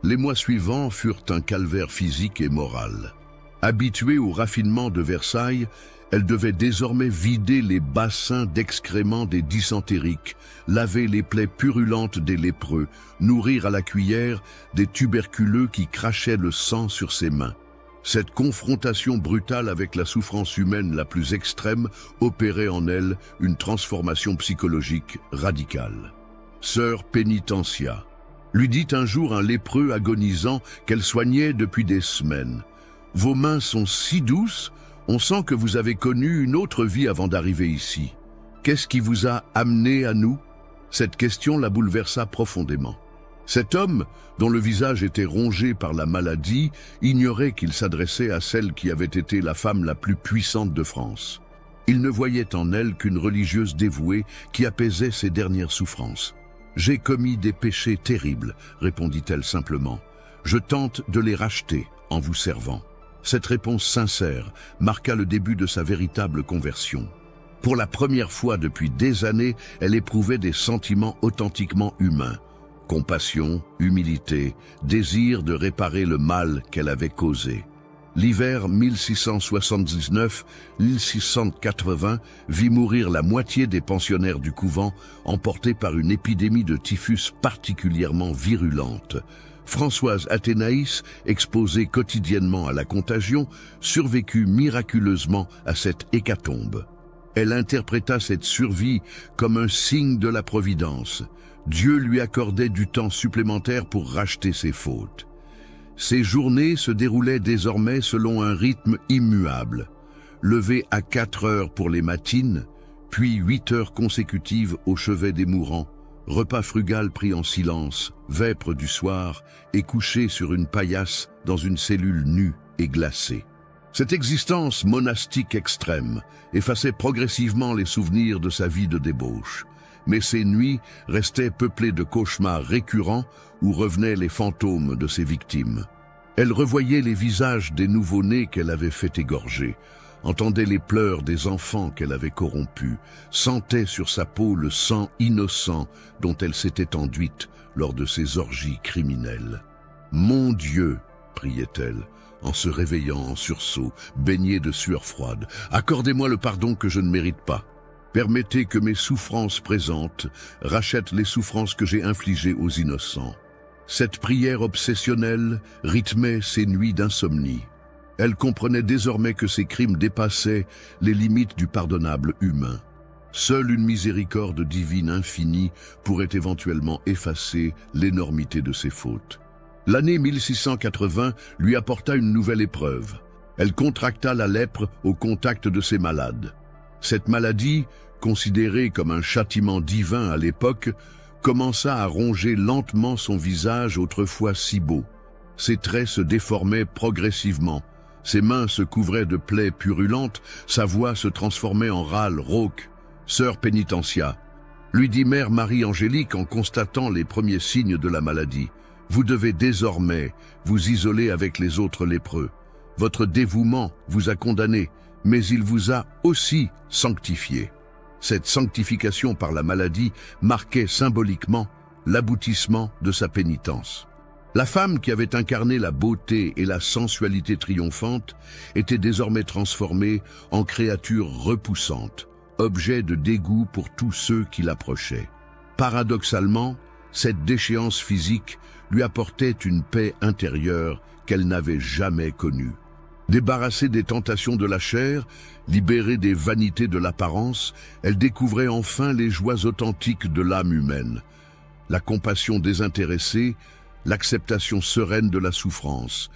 Les mois suivants furent un calvaire physique et moral. Habituée au raffinement de Versailles, elle devait désormais vider les bassins d'excréments des dysentériques, laver les plaies purulentes des lépreux, nourrir à la cuillère des tuberculeux qui crachaient le sang sur ses mains. Cette confrontation brutale avec la souffrance humaine la plus extrême opérait en elle une transformation psychologique radicale. Sœur Pénitentia, lui dit un jour un lépreux agonisant qu'elle soignait depuis des semaines. « Vos mains sont si douces, On sent que vous avez connu une autre vie avant d'arriver ici. Qu'est-ce qui vous a amené à nous? Cette question la bouleversa profondément. Cet homme, dont le visage était rongé par la maladie, ignorait qu'il s'adressait à celle qui avait été la femme la plus puissante de France. Il ne voyait en elle qu'une religieuse dévouée qui apaisait ses dernières souffrances. « J'ai commis des péchés terribles », répondit-elle simplement. « Je tente de les racheter en vous servant. » Cette réponse sincère marqua le début de sa véritable conversion. Pour la première fois depuis des années, elle éprouvait des sentiments authentiquement humains. Compassion, humilité, désir de réparer le mal qu'elle avait causé. L'hiver 1679-1680 vit mourir la moitié des pensionnaires du couvent, emportés par une épidémie de typhus particulièrement virulente. Françoise Athénaïs, exposée quotidiennement à la contagion, survécut miraculeusement à cette hécatombe. Elle interpréta cette survie comme un signe de la Providence. Dieu lui accordait du temps supplémentaire pour racheter ses fautes. Ses journées se déroulaient désormais selon un rythme immuable. Levé à 4 heures pour les matines, puis 8 heures consécutives au chevet des mourants, repas frugal pris en silence, vêpres du soir, et couché sur une paillasse dans une cellule nue et glacée. Cette existence monastique extrême effaçait progressivement les souvenirs de sa vie de débauche. Mais ces nuits restaient peuplées de cauchemars récurrents où revenaient les fantômes de ses victimes. Elle revoyait les visages des nouveau-nés qu'elle avait fait égorger, entendait les pleurs des enfants qu'elle avait corrompus, sentait sur sa peau le sang innocent dont elle s'était enduite lors de ses orgies criminelles. « Mon Dieu !» priait-elle, en se réveillant en sursaut, baignée de sueur froide. « Accordez-moi le pardon que je ne mérite pas. Permettez que mes souffrances présentes rachètent les souffrances que j'ai infligées aux innocents. » Cette prière obsessionnelle rythmait ses nuits d'insomnie. Elle comprenait désormais que ses crimes dépassaient les limites du pardonnable humain. Seule une miséricorde divine infinie pourrait éventuellement effacer l'énormité de ses fautes. L'année 1680 lui apporta une nouvelle épreuve. Elle contracta la lèpre au contact de ses malades. Cette maladie, considérée comme un châtiment divin à l'époque, commença à ronger lentement son visage autrefois si beau. Ses traits se déformaient progressivement. Ses mains se couvraient de plaies purulentes, sa voix se transformait en râle rauque. « Sœur Pénitentia », lui dit Mère Marie-Angélique en constatant les premiers signes de la maladie, « vous devez désormais vous isoler avec les autres lépreux. Votre dévouement vous a condamné, mais il vous a aussi sanctifié. » Cette sanctification par la maladie marquait symboliquement l'aboutissement de sa pénitence. La femme qui avait incarné la beauté et la sensualité triomphante était désormais transformée en créature repoussante, objet de dégoût pour tous ceux qui l'approchaient. Paradoxalement, cette déchéance physique lui apportait une paix intérieure qu'elle n'avait jamais connue. Débarrassée des tentations de la chair, libérée des vanités de l'apparence, elle découvrait enfin les joies authentiques de l'âme humaine. La compassion désintéressée, l'acceptation sereine de la souffrance.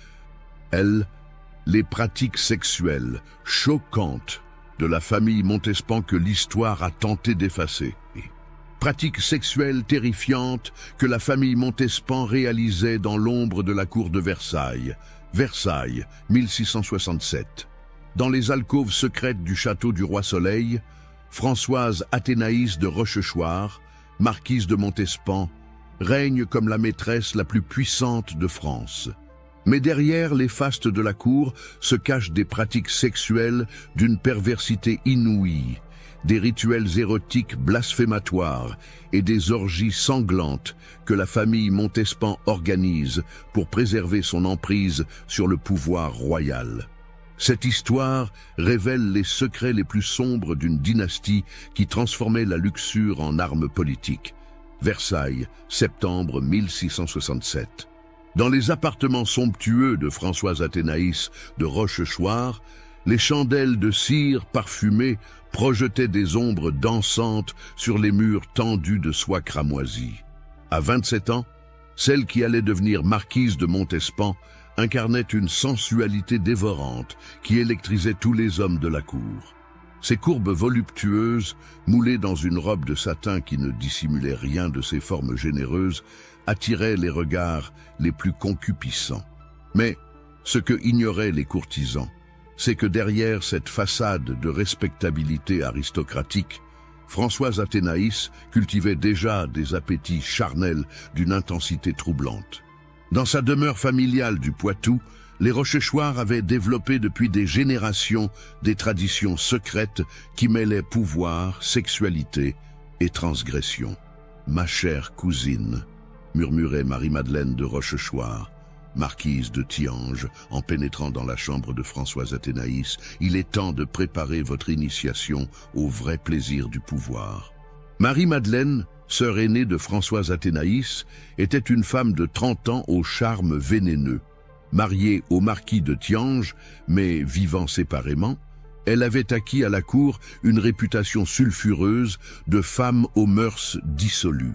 Les pratiques sexuelles choquantes de la famille Montespan que l'histoire a tenté d'effacer. Pratiques sexuelles terrifiantes que la famille Montespan réalisait dans l'ombre de la cour de Versailles. Versailles, 1667. Dans les alcôves secrètes du château du Roi Soleil, Françoise Athénaïs de Rochechouart, marquise de Montespan, règne comme la maîtresse la plus puissante de France. Mais derrière les fastes de la cour se cachent des pratiques sexuelles d'une perversité inouïe, des rituels érotiques blasphématoires et des orgies sanglantes que la famille Montespan organise pour préserver son emprise sur le pouvoir royal. Cette histoire révèle les secrets les plus sombres d'une dynastie qui transformait la luxure en arme politique. Versailles, septembre 1667. Dans les appartements somptueux de Françoise Athénaïs de Rochechouart, les chandelles de cire parfumée projetaient des ombres dansantes sur les murs tendus de soie cramoisie. À 27 ans, celle qui allait devenir marquise de Montespan incarnait une sensualité dévorante qui électrisait tous les hommes de la cour. Ses courbes voluptueuses, moulées dans une robe de satin qui ne dissimulait rien de ses formes généreuses, attiraient les regards les plus concupiscents. Mais ce que ignoraient les courtisans, c'est que derrière cette façade de respectabilité aristocratique, Françoise Athénaïs cultivait déjà des appétits charnels d'une intensité troublante. Dans sa demeure familiale du Poitou, les Rochechouart avaient développé depuis des générations des traditions secrètes qui mêlaient pouvoir, sexualité et transgression. « Ma chère cousine », murmurait Marie-Madeleine de Rochechouart, marquise de Thianges, en pénétrant dans la chambre de Françoise Athénaïs, « il est temps de préparer votre initiation au vrai plaisir du pouvoir. » Marie-Madeleine, sœur aînée de Françoise Athénaïs, était une femme de 30 ans au charme vénéneux. Mariée au marquis de Thianges, mais vivant séparément, elle avait acquis à la cour une réputation sulfureuse de femme aux mœurs dissolues.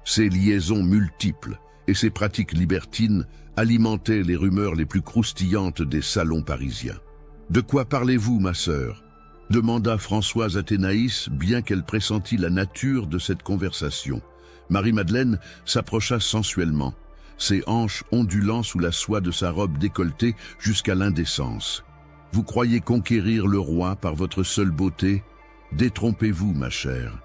Ses liaisons multiples et ses pratiques libertines alimentaient les rumeurs les plus croustillantes des salons parisiens. « De quoi parlez-vous, ma sœur ?» demanda Françoise Athénaïs, bien qu'elle pressentît la nature de cette conversation. Marie-Madeleine s'approcha sensuellement, ses hanches ondulant sous la soie de sa robe décolletée jusqu'à l'indécence. « Vous croyez conquérir le roi par votre seule beauté? Détrompez-vous, ma chère.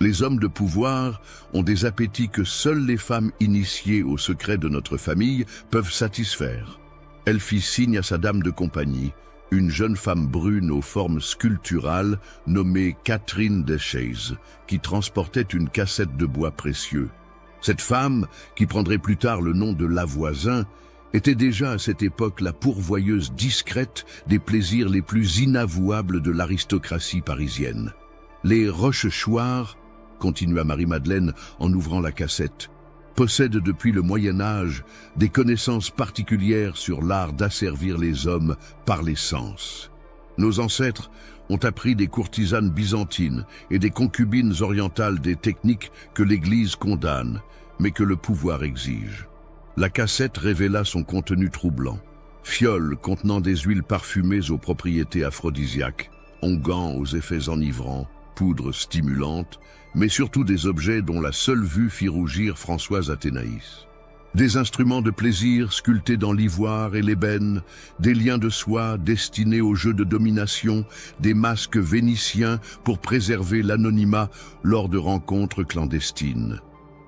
Les hommes de pouvoir ont des appétits que seules les femmes initiées au secret de notre famille peuvent satisfaire. » Elle fit signe à sa dame de compagnie, une jeune femme brune aux formes sculpturales nommée Catherine Deschaise, qui transportait une cassette de bois précieux. Cette femme, qui prendrait plus tard le nom de Lavoisin, était déjà à cette époque la pourvoyeuse discrète des plaisirs les plus inavouables de l'aristocratie parisienne. Les Rochechouart, continua Marie-Madeleine en ouvrant la cassette, possèdent depuis le Moyen-Âge des connaissances particulières sur l'art d'asservir les hommes par les sens. Nos ancêtres ont appris des courtisanes byzantines et des concubines orientales des techniques que l'Église condamne, mais que le pouvoir exige. La cassette révéla son contenu troublant. Fioles contenant des huiles parfumées aux propriétés aphrodisiaques, onguents aux effets enivrants, poudres stimulantes, mais surtout des objets dont la seule vue fit rougir Françoise Athénaïs. Des instruments de plaisir sculptés dans l'ivoire et l'ébène, des liens de soie destinés aux jeux de domination, des masques vénitiens pour préserver l'anonymat lors de rencontres clandestines.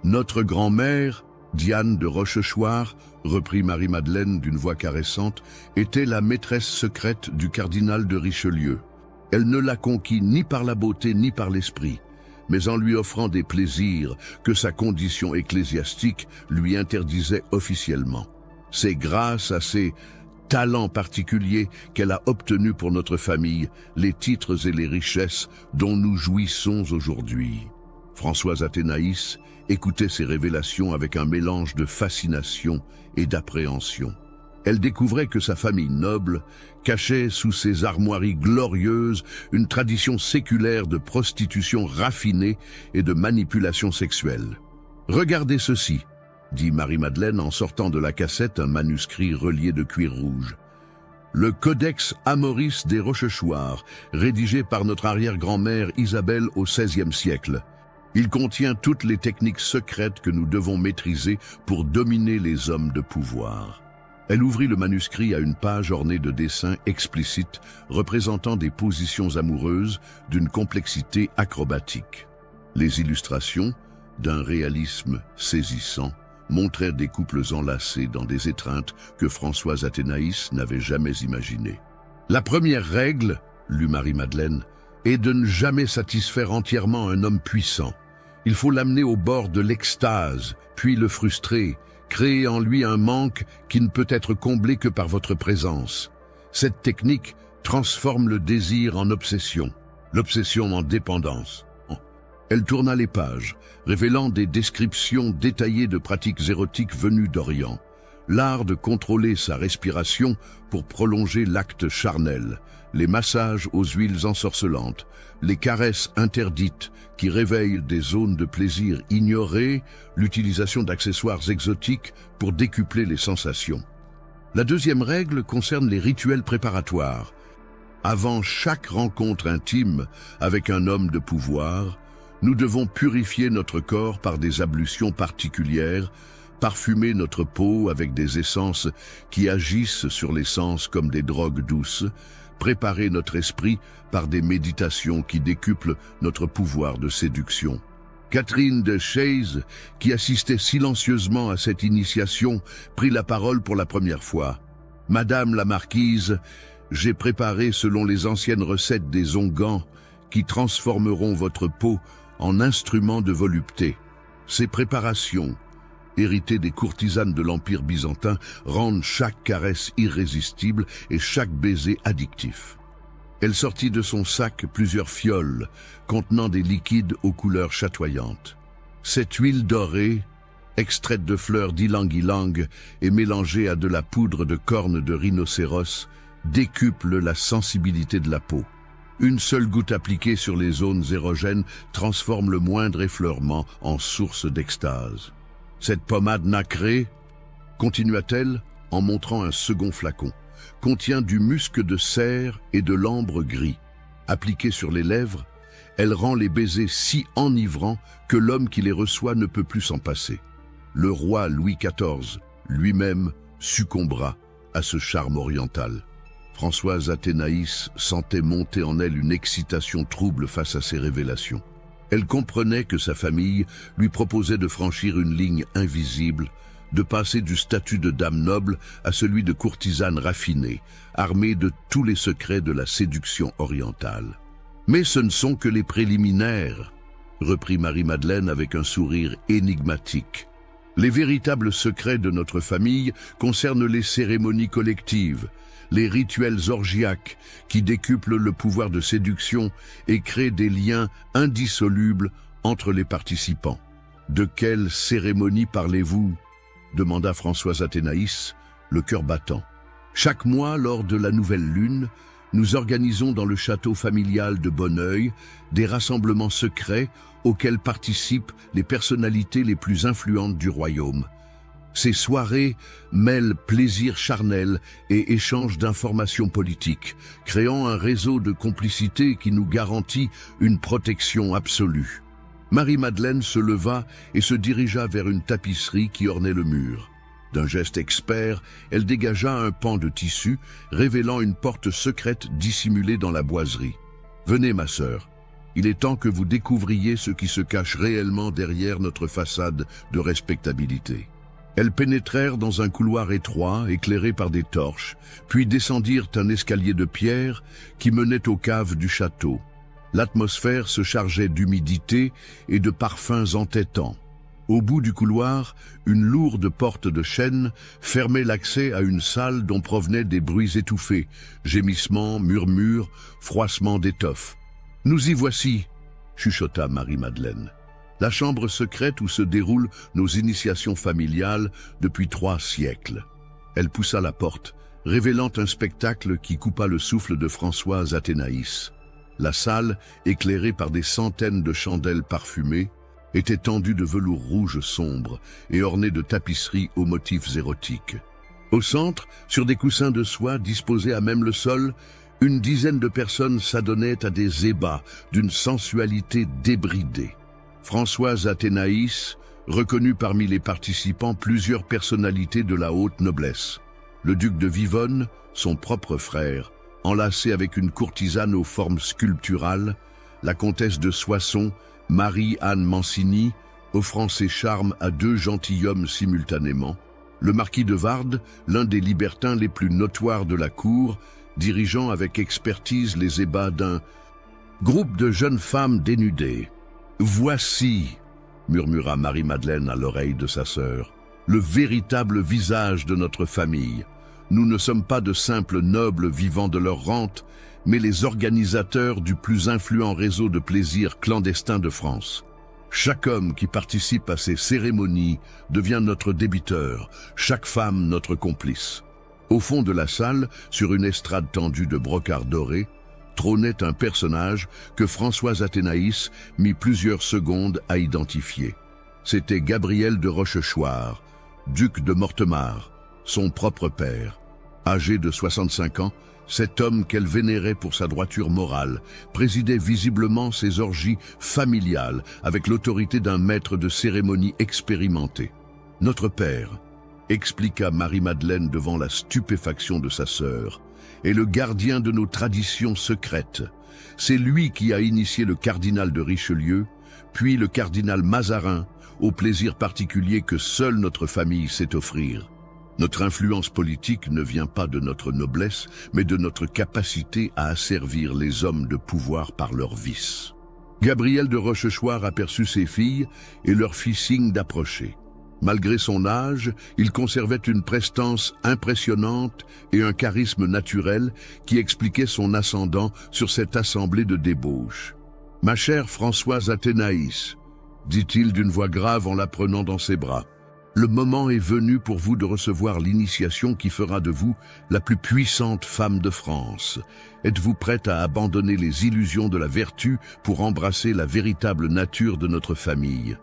Notre grand-mère, Diane de Rochechouart, reprit Marie-Madeleine d'une voix caressante, était la maîtresse secrète du cardinal de Richelieu. Elle ne l'a conquis ni par la beauté ni par l'esprit, mais en lui offrant des plaisirs que sa condition ecclésiastique lui interdisait officiellement. C'est grâce à ces talents particuliers qu'elle a obtenu pour notre famille les titres et les richesses dont nous jouissons aujourd'hui. Françoise Athénaïs écoutait ces révélations avec un mélange de fascination et d'appréhension. Elle découvrait que sa famille noble cachait sous ses armoiries glorieuses une tradition séculaire de prostitution raffinée et de manipulation sexuelle. « Regardez ceci », dit Marie-Madeleine en sortant de la cassette un manuscrit relié de cuir rouge. « Le Codex Amoris des Rochechouart, rédigé par notre arrière-grand-mère Isabelle au XVIe siècle. Il contient toutes les techniques secrètes que nous devons maîtriser pour dominer les hommes de pouvoir. » Elle ouvrit le manuscrit à une page ornée de dessins explicites représentant des positions amoureuses d'une complexité acrobatique. Les illustrations, d'un réalisme saisissant, montrèrent des couples enlacés dans des étreintes que Françoise Athénaïs n'avait jamais imaginées. « La première règle, lut Marie-Madeleine, est de ne jamais satisfaire entièrement un homme puissant. Il faut l'amener au bord de l'extase, puis le frustrer, créer en lui un manque qui ne peut être comblé que par votre présence. Cette technique transforme le désir en obsession, l'obsession en dépendance. » Elle tourna les pages, révélant des descriptions détaillées de pratiques érotiques venues d'Orient. L'art de contrôler sa respiration pour prolonger l'acte charnel, les massages aux huiles ensorcelantes, les caresses interdites qui réveillent des zones de plaisir ignorées, l'utilisation d'accessoires exotiques pour décupler les sensations. La deuxième règle concerne les rituels préparatoires. Avant chaque rencontre intime avec un homme de pouvoir, nous devons purifier notre corps par des ablutions particulières, parfumer notre peau avec des essences qui agissent sur les sens comme des drogues douces, préparer notre esprit par des méditations qui décuplent notre pouvoir de séduction. Catherine de Chaise, qui assistait silencieusement à cette initiation, prit la parole pour la première fois. « Madame la marquise, j'ai préparé selon les anciennes recettes des onguents qui transformeront votre peau en instrument de volupté. Ces préparations, héritées des courtisanes de l'Empire byzantin, rendent chaque caresse irrésistible et chaque baiser addictif. » Elle sortit de son sac plusieurs fioles contenant des liquides aux couleurs chatoyantes. Cette huile dorée, extraite de fleurs d'ylang-ylang et mélangée à de la poudre de cornes de rhinocéros, décuple la sensibilité de la peau. Une seule goutte appliquée sur les zones érogènes transforme le moindre effleurement en source d'extase. Cette pommade nacrée, continua-t-elle en montrant un second flacon, contient du musc de cerf et de l'ambre gris. Appliquée sur les lèvres, elle rend les baisers si enivrants que l'homme qui les reçoit ne peut plus s'en passer. Le roi Louis XIV lui-même succombera à ce charme oriental. Françoise Athénaïs sentait monter en elle une excitation trouble face à ces révélations. Elle comprenait que sa famille lui proposait de franchir une ligne invisible, de passer du statut de dame noble à celui de courtisane raffinée, armée de tous les secrets de la séduction orientale. « Mais ce ne sont que les préliminaires », reprit Marie-Madeleine avec un sourire énigmatique. « Les véritables secrets de notre famille concernent les cérémonies collectives, les rituels orgiaques qui décuplent le pouvoir de séduction et créent des liens indissolubles entre les participants. »« De quelle cérémonie parlez-vous » demanda Françoise Athénaïs, le cœur battant. « Chaque mois, lors de la nouvelle lune, nous organisons dans le château familial de Bonneuil des rassemblements secrets auxquels participent les personnalités les plus influentes du royaume. Ces soirées mêlent plaisir charnel et échange d'informations politiques, créant un réseau de complicité qui nous garantit une protection absolue. » Marie-Madeleine se leva et se dirigea vers une tapisserie qui ornait le mur. D'un geste expert, elle dégagea un pan de tissu, révélant une porte secrète dissimulée dans la boiserie. « Venez, ma sœur, il est temps que vous découvriez ce qui se cache réellement derrière notre façade de respectabilité. » Elles pénétrèrent dans un couloir étroit, éclairé par des torches, puis descendirent un escalier de pierre qui menait aux caves du château. L'atmosphère se chargeait d'humidité et de parfums entêtants. Au bout du couloir, une lourde porte de chêne fermait l'accès à une salle dont provenaient des bruits étouffés, gémissements, murmures, froissements d'étoffes. « Nous y voici !» chuchota Marie-Madeleine. La chambre secrète où se déroulent nos initiations familiales depuis 3 siècles. Elle poussa la porte, révélant un spectacle qui coupa le souffle de Françoise Athénaïs. La salle, éclairée par des centaines de chandelles parfumées, était tendue de velours rouge sombre et ornée de tapisseries aux motifs érotiques. Au centre, sur des coussins de soie disposés à même le sol, une dizaine de personnes s'adonnaient à des ébats d'une sensualité débridée. Françoise Athénaïs reconnut parmi les participants plusieurs personnalités de la haute noblesse. Le duc de Vivonne, son propre frère, enlacé avec une courtisane aux formes sculpturales, la comtesse de Soissons, Marie-Anne Mancini, offrant ses charmes à 2 gentilshommes simultanément, le marquis de Vardes, l'un des libertins les plus notoires de la cour, dirigeant avec expertise les ébats d'un groupe de jeunes femmes dénudées. « Voici », murmura Marie-Madeleine à l'oreille de sa sœur, « le véritable visage de notre famille. Nous ne sommes pas de simples nobles vivant de leur rente, mais les organisateurs du plus influent réseau de plaisirs clandestins de France. Chaque homme qui participe à ces cérémonies devient notre débiteur, chaque femme notre complice. » Au fond de la salle, sur une estrade tendue de brocart doré, trônait un personnage que Françoise Athénaïs mit plusieurs secondes à identifier. C'était Gabriel de Rochechouart, duc de Mortemart, son propre père. Âgé de 65 ans, cet homme qu'elle vénérait pour sa droiture morale présidait visiblement ses orgies familiales avec l'autorité d'un maître de cérémonie expérimenté. « Notre père », expliqua Marie-Madeleine devant la stupéfaction de sa sœur, « est le gardien de nos traditions secrètes. C'est lui qui a initié le cardinal de Richelieu, puis le cardinal Mazarin, au plaisir particulier que seule notre famille sait offrir. Notre influence politique ne vient pas de notre noblesse, mais de notre capacité à asservir les hommes de pouvoir par leurs vices. » Gabriel de Rochechouart aperçut ses filles et leur fit signe d'approcher. Malgré son âge, il conservait une prestance impressionnante et un charisme naturel qui expliquait son ascendant sur cette assemblée de débauches. « Ma chère Françoise Athénaïs, dit-il d'une voix grave en la prenant dans ses bras, le moment est venu pour vous de recevoir l'initiation qui fera de vous la plus puissante femme de France. Êtes-vous prête à abandonner les illusions de la vertu pour embrasser la véritable nature de notre famille ?»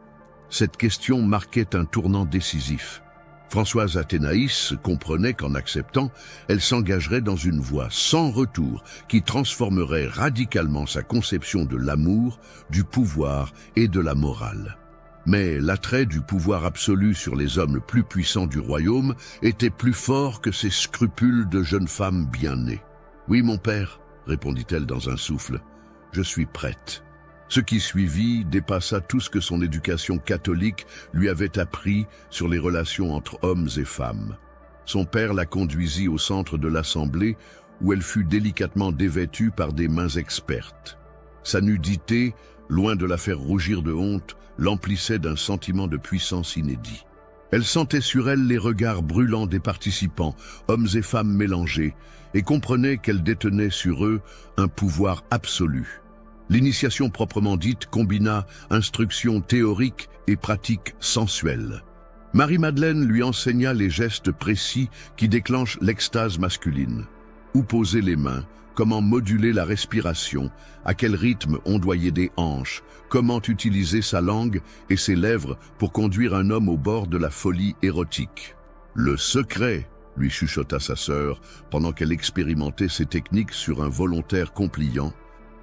Cette question marquait un tournant décisif. Françoise Athénaïs comprenait qu'en acceptant, elle s'engagerait dans une voie sans retour qui transformerait radicalement sa conception de l'amour, du pouvoir et de la morale. Mais l'attrait du pouvoir absolu sur les hommes plus puissants du royaume était plus fort que ses scrupules de jeune femme bien née. « Oui, mon père, » répondit-elle dans un souffle, « je suis prête. » Ce qui suivit dépassa tout ce que son éducation catholique lui avait appris sur les relations entre hommes et femmes. Son père la conduisit au centre de l'assemblée où elle fut délicatement dévêtue par des mains expertes. Sa nudité, loin de la faire rougir de honte, l'emplissait d'un sentiment de puissance inédit. Elle sentait sur elle les regards brûlants des participants, hommes et femmes mélangés, et comprenait qu'elle détenait sur eux un pouvoir absolu. L'initiation proprement dite combina instruction théorique et pratique sensuelle. Marie-Madeleine lui enseigna les gestes précis qui déclenchent l'extase masculine. Où poser les mains, comment moduler la respiration, à quel rythme ondoyer des hanches, comment utiliser sa langue et ses lèvres pour conduire un homme au bord de la folie érotique. « Le secret », lui chuchota sa sœur, pendant qu'elle expérimentait ces techniques sur un volontaire compliant,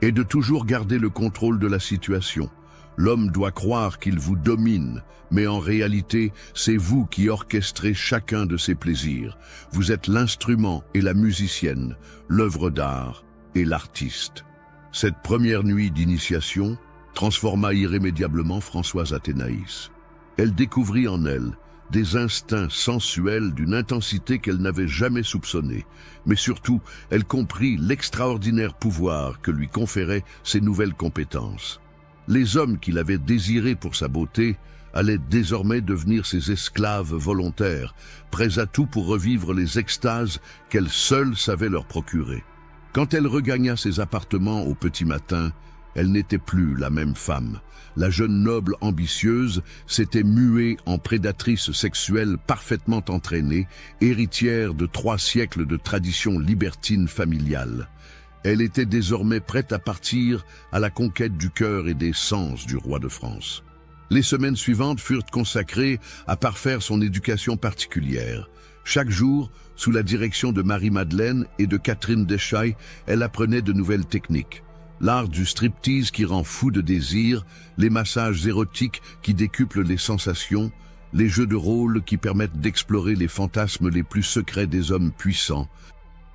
et de toujours garder le contrôle de la situation. L'homme doit croire qu'il vous domine, mais en réalité, c'est vous qui orchestrez chacun de ses plaisirs. Vous êtes l'instrument et la musicienne, l'œuvre d'art et l'artiste. Cette première nuit d'initiation transforma irrémédiablement Françoise Athénaïs. Elle découvrit en elle des instincts sensuels d'une intensité qu'elle n'avait jamais soupçonnée, mais surtout, elle comprit l'extraordinaire pouvoir que lui conféraient ses nouvelles compétences. Les hommes qui l'avaient désirée pour sa beauté allaient désormais devenir ses esclaves volontaires, prêts à tout pour revivre les extases qu'elle seule savait leur procurer. Quand elle regagna ses appartements au petit matin, elle n'était plus la même femme. La jeune noble ambitieuse s'était muée en prédatrice sexuelle parfaitement entraînée, héritière de 3 siècles de traditions libertines familiales. Elle était désormais prête à partir à la conquête du cœur et des sens du roi de France. Les semaines suivantes furent consacrées à parfaire son éducation particulière. Chaque jour, sous la direction de Marie-Madeleine et de Catherine Deschailles, elle apprenait de nouvelles techniques. L'art du striptease qui rend fou de désir, les massages érotiques qui décuplent les sensations, les jeux de rôle qui permettent d'explorer les fantasmes les plus secrets des hommes puissants.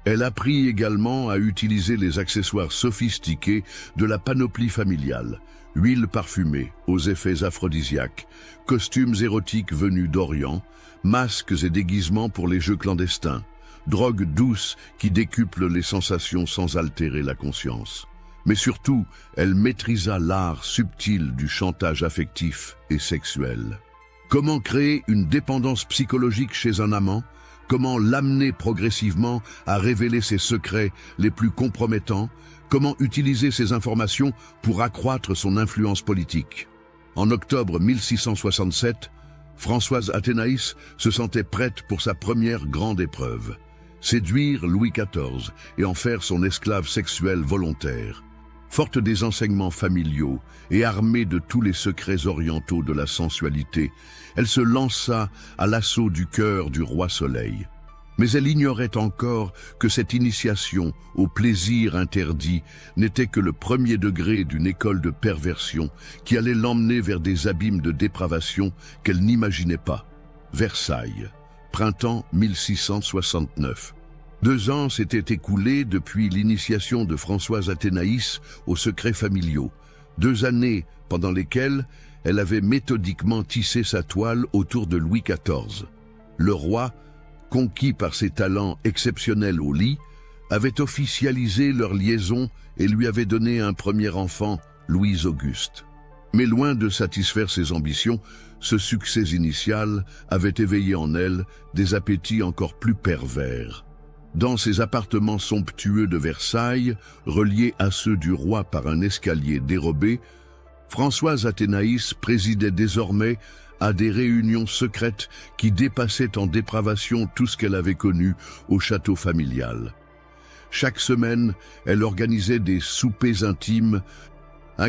Elle apprit également à utiliser les accessoires sophistiqués de la panoplie familiale, huiles parfumées aux effets aphrodisiaques, costumes érotiques venus d'Orient, masques et déguisements pour les jeux clandestins, drogues douces qui décuplent les sensations sans altérer la conscience. Mais surtout, elle maîtrisa l'art subtil du chantage affectif et sexuel. Comment créer une dépendance psychologique chez un amant? Comment l'amener progressivement à révéler ses secrets les plus compromettants? Comment utiliser ces informations pour accroître son influence politique? En octobre 1667, Françoise Athénaïs se sentait prête pour sa première grande épreuve. Séduire Louis XIV et en faire son esclave sexuel volontaire. Forte des enseignements familiaux et armée de tous les secrets orientaux de la sensualité, elle se lança à l'assaut du cœur du roi Soleil. Mais elle ignorait encore que cette initiation au plaisir interdit n'était que le premier degré d'une école de perversion qui allait l'emmener vers des abîmes de dépravation qu'elle n'imaginait pas. Versailles, printemps 1669. 2 ans s'étaient écoulés depuis l'initiation de Françoise Athénaïs aux secrets familiaux. 2 années pendant lesquelles elle avait méthodiquement tissé sa toile autour de Louis XIV. Le roi, conquis par ses talents exceptionnels au lit, avait officialisé leur liaison et lui avait donné un premier enfant, Louis-Auguste. Mais loin de satisfaire ses ambitions, ce succès initial avait éveillé en elle des appétits encore plus pervers. Dans ses appartements somptueux de Versailles, reliés à ceux du roi par un escalier dérobé, Françoise Athénaïs présidait désormais à des réunions secrètes qui dépassaient en dépravation tout ce qu'elle avait connu au château familial. Chaque semaine, elle organisait des soupers intimes,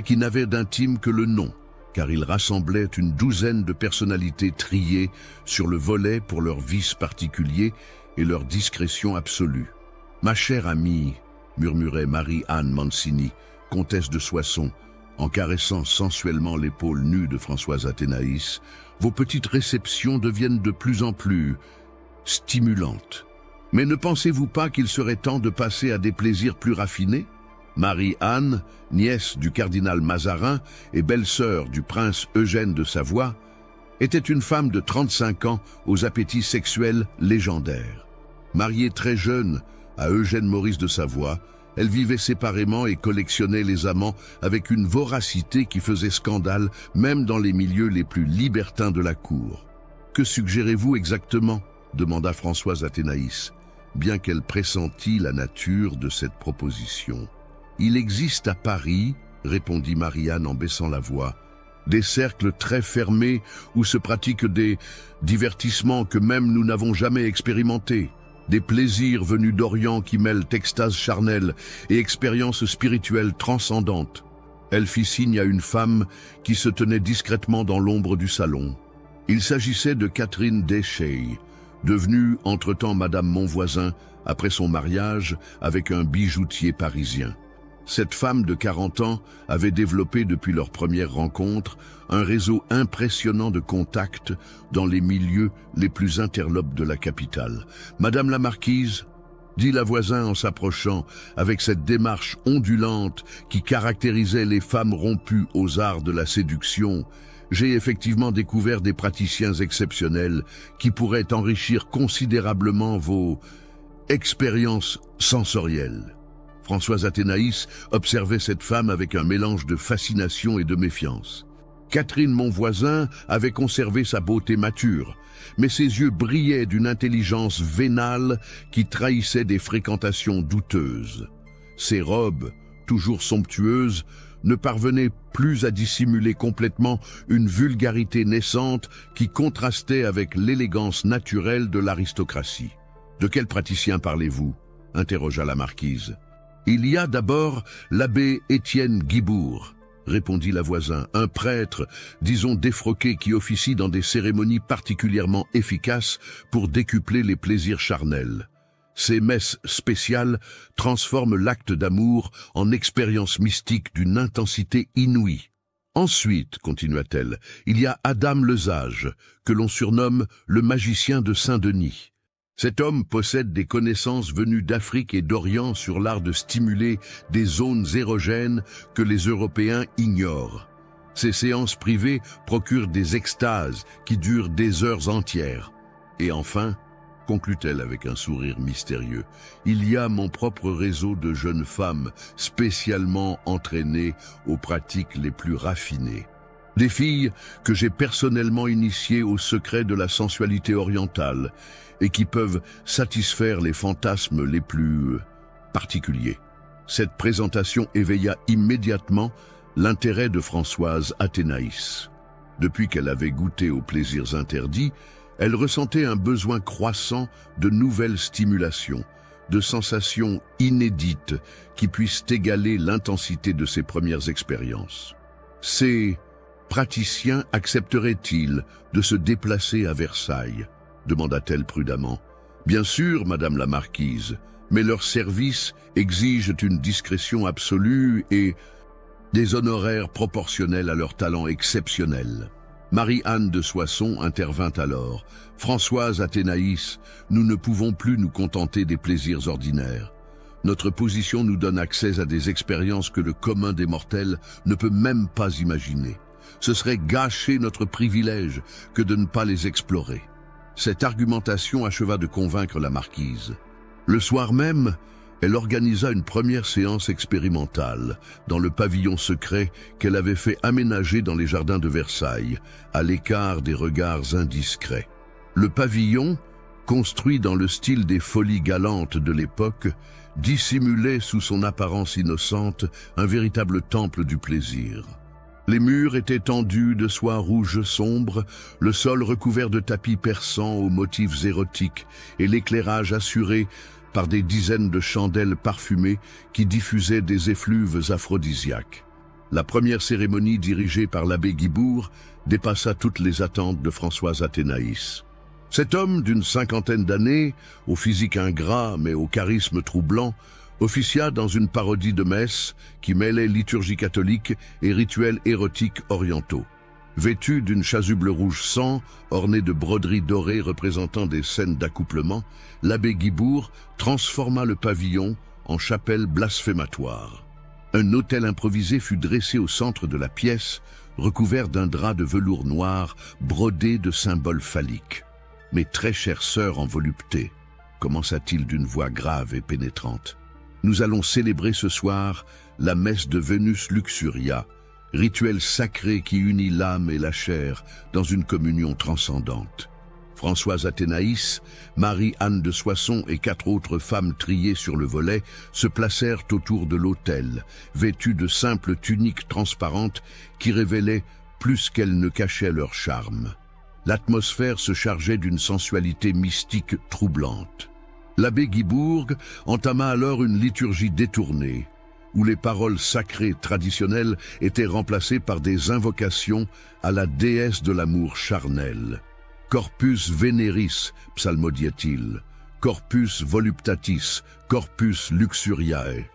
qui n'avaient d'intime que le nom, car ils rassemblaient une douzaine de personnalités triées sur le volet pour leurs vices particuliers et leur discrétion absolue. « Ma chère amie », murmurait Marie-Anne Mancini, comtesse de Soissons, en caressant sensuellement l'épaule nue de Françoise Athénaïs, « vos petites réceptions deviennent de plus en plus stimulantes. Mais ne pensez-vous pas qu'il serait temps de passer à des plaisirs plus raffinés ?» Marie-Anne, nièce du cardinal Mazarin et belle-sœur du prince Eugène de Savoie, était une femme de 35 ans aux appétits sexuels légendaires. Mariée très jeune à Eugène Maurice de Savoie, elle vivait séparément et collectionnait les amants avec une voracité qui faisait scandale même dans les milieux les plus libertins de la cour. « Que suggérez-vous exactement ?» demanda Françoise Athénaïs, bien qu'elle pressentît la nature de cette proposition. « Il existe à Paris, répondit Marie-Anne en baissant la voix, des cercles très fermés où se pratiquent des divertissements que même nous n'avons jamais expérimentés. Des plaisirs venus d'Orient qui mêlent extase charnelle et expériences spirituelles transcendantes. » Elle fit signe à une femme qui se tenait discrètement dans l'ombre du salon. Il s'agissait de Catherine Deschey, devenue entre-temps Madame Monvoisin après son mariage avec un bijoutier parisien. Cette femme de 40 ans avait développé depuis leur première rencontre un réseau impressionnant de contacts dans les milieux les plus interlopes de la capitale. « Madame la marquise » dit la voisin en s'approchant avec cette démarche ondulante qui caractérisait les femmes rompues aux arts de la séduction, « j'ai effectivement découvert des praticiens exceptionnels qui pourraient enrichir considérablement vos expériences sensorielles. » Françoise Athénaïs observait cette femme avec un mélange de fascination et de méfiance. Catherine Monvoisin avait conservé sa beauté mature, mais ses yeux brillaient d'une intelligence vénale qui trahissait des fréquentations douteuses. Ses robes, toujours somptueuses, ne parvenaient plus à dissimuler complètement une vulgarité naissante qui contrastait avec l'élégance naturelle de l'aristocratie. « De quel praticien parlez-vous » interrogea la marquise. « Il y a d'abord l'abbé Étienne Guibourg, » répondit la voisin, « un prêtre, disons défroqué, qui officie dans des cérémonies particulièrement efficaces pour décupler les plaisirs charnels. Ces messes spéciales transforment l'acte d'amour en expérience mystique d'une intensité inouïe. Ensuite, continua-t-elle, il y a Adam Lesage, que l'on surnomme le magicien de Saint-Denis. Cet homme possède des connaissances venues d'Afrique et d'Orient sur l'art de stimuler des zones érogènes que les Européens ignorent. Ces séances privées procurent des extases qui durent des heures entières. Et enfin, conclut-elle avec un sourire mystérieux, il y a mon propre réseau de jeunes femmes spécialement entraînées aux pratiques les plus raffinées. Des filles que j'ai personnellement initiées au secret de la sensualité orientale et qui peuvent satisfaire les fantasmes les plus particuliers. Cette présentation éveilla immédiatement l'intérêt de Françoise Athénaïs. Depuis qu'elle avait goûté aux plaisirs interdits, elle ressentait un besoin croissant de nouvelles stimulations, de sensations inédites qui puissent égaler l'intensité de ses premières expériences. Ces praticiens accepteraient-ils de se déplacer à Versailles ? Demanda-t-elle prudemment. Bien sûr, Madame la Marquise, mais leurs services exigent une discrétion absolue et des honoraires proportionnels à leur talent exceptionnel. Marie-Anne de Soissons intervint alors. « Françoise Athénaïs, nous ne pouvons plus nous contenter des plaisirs ordinaires. Notre position nous donne accès à des expériences que le commun des mortels ne peut même pas imaginer. Ce serait gâcher notre privilège que de ne pas les explorer. » Cette argumentation acheva de convaincre la marquise. Le soir même, elle organisa une première séance expérimentale dans le pavillon secret qu'elle avait fait aménager dans les jardins de Versailles, à l'écart des regards indiscrets. Le pavillon, construit dans le style des folies galantes de l'époque, dissimulait sous son apparence innocente un véritable temple du plaisir. Les murs étaient tendus de soie rouge sombre, le sol recouvert de tapis persans aux motifs érotiques et l'éclairage assuré par des dizaines de chandelles parfumées qui diffusaient des effluves aphrodisiaques. La première cérémonie dirigée par l'abbé Guibourg dépassa toutes les attentes de Françoise Athénaïs. Cet homme d'une cinquantaine d'années, au physique ingrat mais au charisme troublant, officia dans une parodie de messe qui mêlait liturgie catholique et rituels érotiques orientaux. Vêtu d'une chasuble rouge sang, ornée de broderies dorées représentant des scènes d'accouplement, l'abbé Guibourg transforma le pavillon en chapelle blasphématoire. Un autel improvisé fut dressé au centre de la pièce, recouvert d'un drap de velours noir brodé de symboles phalliques. « Mes très chères sœurs en volupté », commença-t-il d'une voix grave et pénétrante, « nous allons célébrer ce soir la messe de Vénus Luxuria, rituel sacré qui unit l'âme et la chair dans une communion transcendante. » Françoise Athénaïs, Marie-Anne de Soissons et 4 autres femmes triées sur le volet se placèrent autour de l'autel, vêtues de simples tuniques transparentes qui révélaient plus qu'elles ne cachaient leur charme. L'atmosphère se chargeait d'une sensualité mystique troublante. L'abbé Guibourg entama alors une liturgie détournée, où les paroles sacrées traditionnelles étaient remplacées par des invocations à la déesse de l'amour charnel. « Corpus veneris » psalmodiait-il, « Corpus voluptatis, Corpus luxuriae ».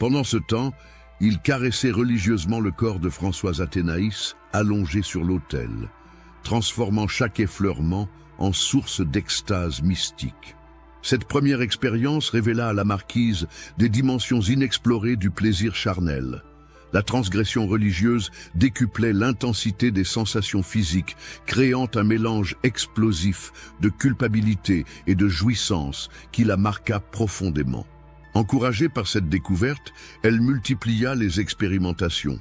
Pendant ce temps, il caressait religieusement le corps de Françoise Athénaïs, allongé sur l'autel, transformant chaque effleurement en source d'extase mystique. Cette première expérience révéla à la marquise des dimensions inexplorées du plaisir charnel. La transgression religieuse décuplait l'intensité des sensations physiques, créant un mélange explosif de culpabilité et de jouissance qui la marqua profondément. Encouragée par cette découverte, elle multiplia les expérimentations.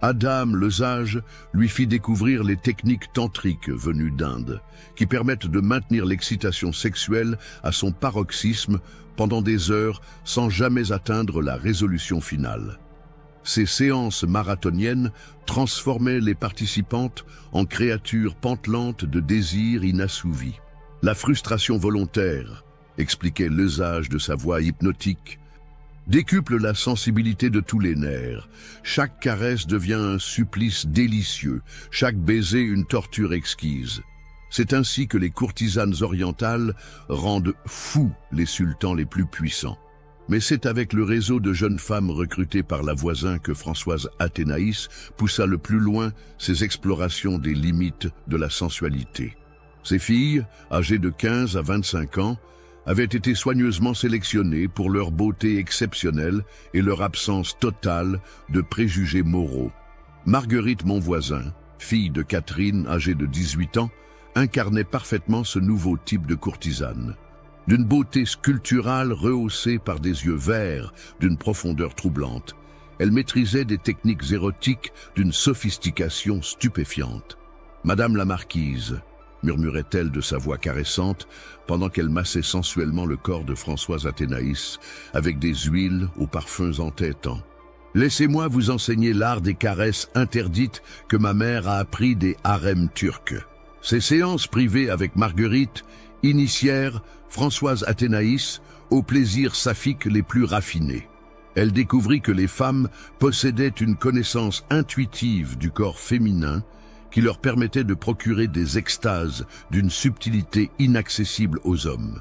Adam le Sage lui fit découvrir les techniques tantriques venues d'Inde, qui permettent de maintenir l'excitation sexuelle à son paroxysme pendant des heures sans jamais atteindre la résolution finale. Ces séances marathoniennes transformaient les participantes en créatures pantelantes de désirs inassouvis. La frustration volontaire, expliquait le Sage de sa voix hypnotique, décuple la sensibilité de tous les nerfs. Chaque caresse devient un supplice délicieux, chaque baiser une torture exquise. C'est ainsi que les courtisanes orientales rendent fous les sultans les plus puissants. Mais c'est avec le réseau de jeunes femmes recrutées par la voisin que Françoise Athénaïs poussa le plus loin ses explorations des limites de la sensualité. Ces filles, âgées de 15 à 25 ans, avaient été soigneusement sélectionnées pour leur beauté exceptionnelle et leur absence totale de préjugés moraux. Marguerite Monvoisin, fille de Catherine, âgée de 18 ans, incarnait parfaitement ce nouveau type de courtisane. D'une beauté sculpturale rehaussée par des yeux verts d'une profondeur troublante, elle maîtrisait des techniques érotiques d'une sophistication stupéfiante. « Madame la marquise », murmurait-elle de sa voix caressante pendant qu'elle massait sensuellement le corps de Françoise Athénaïs avec des huiles aux parfums entêtants. « Laissez-moi vous enseigner l'art des caresses interdites que ma mère a appris des harems turcs. » Ces séances privées avec Marguerite initièrent Françoise Athénaïs aux plaisirs saphiques les plus raffinés. Elle découvrit que les femmes possédaient une connaissance intuitive du corps féminin qui leur permettait de procurer des extases d'une subtilité inaccessible aux hommes.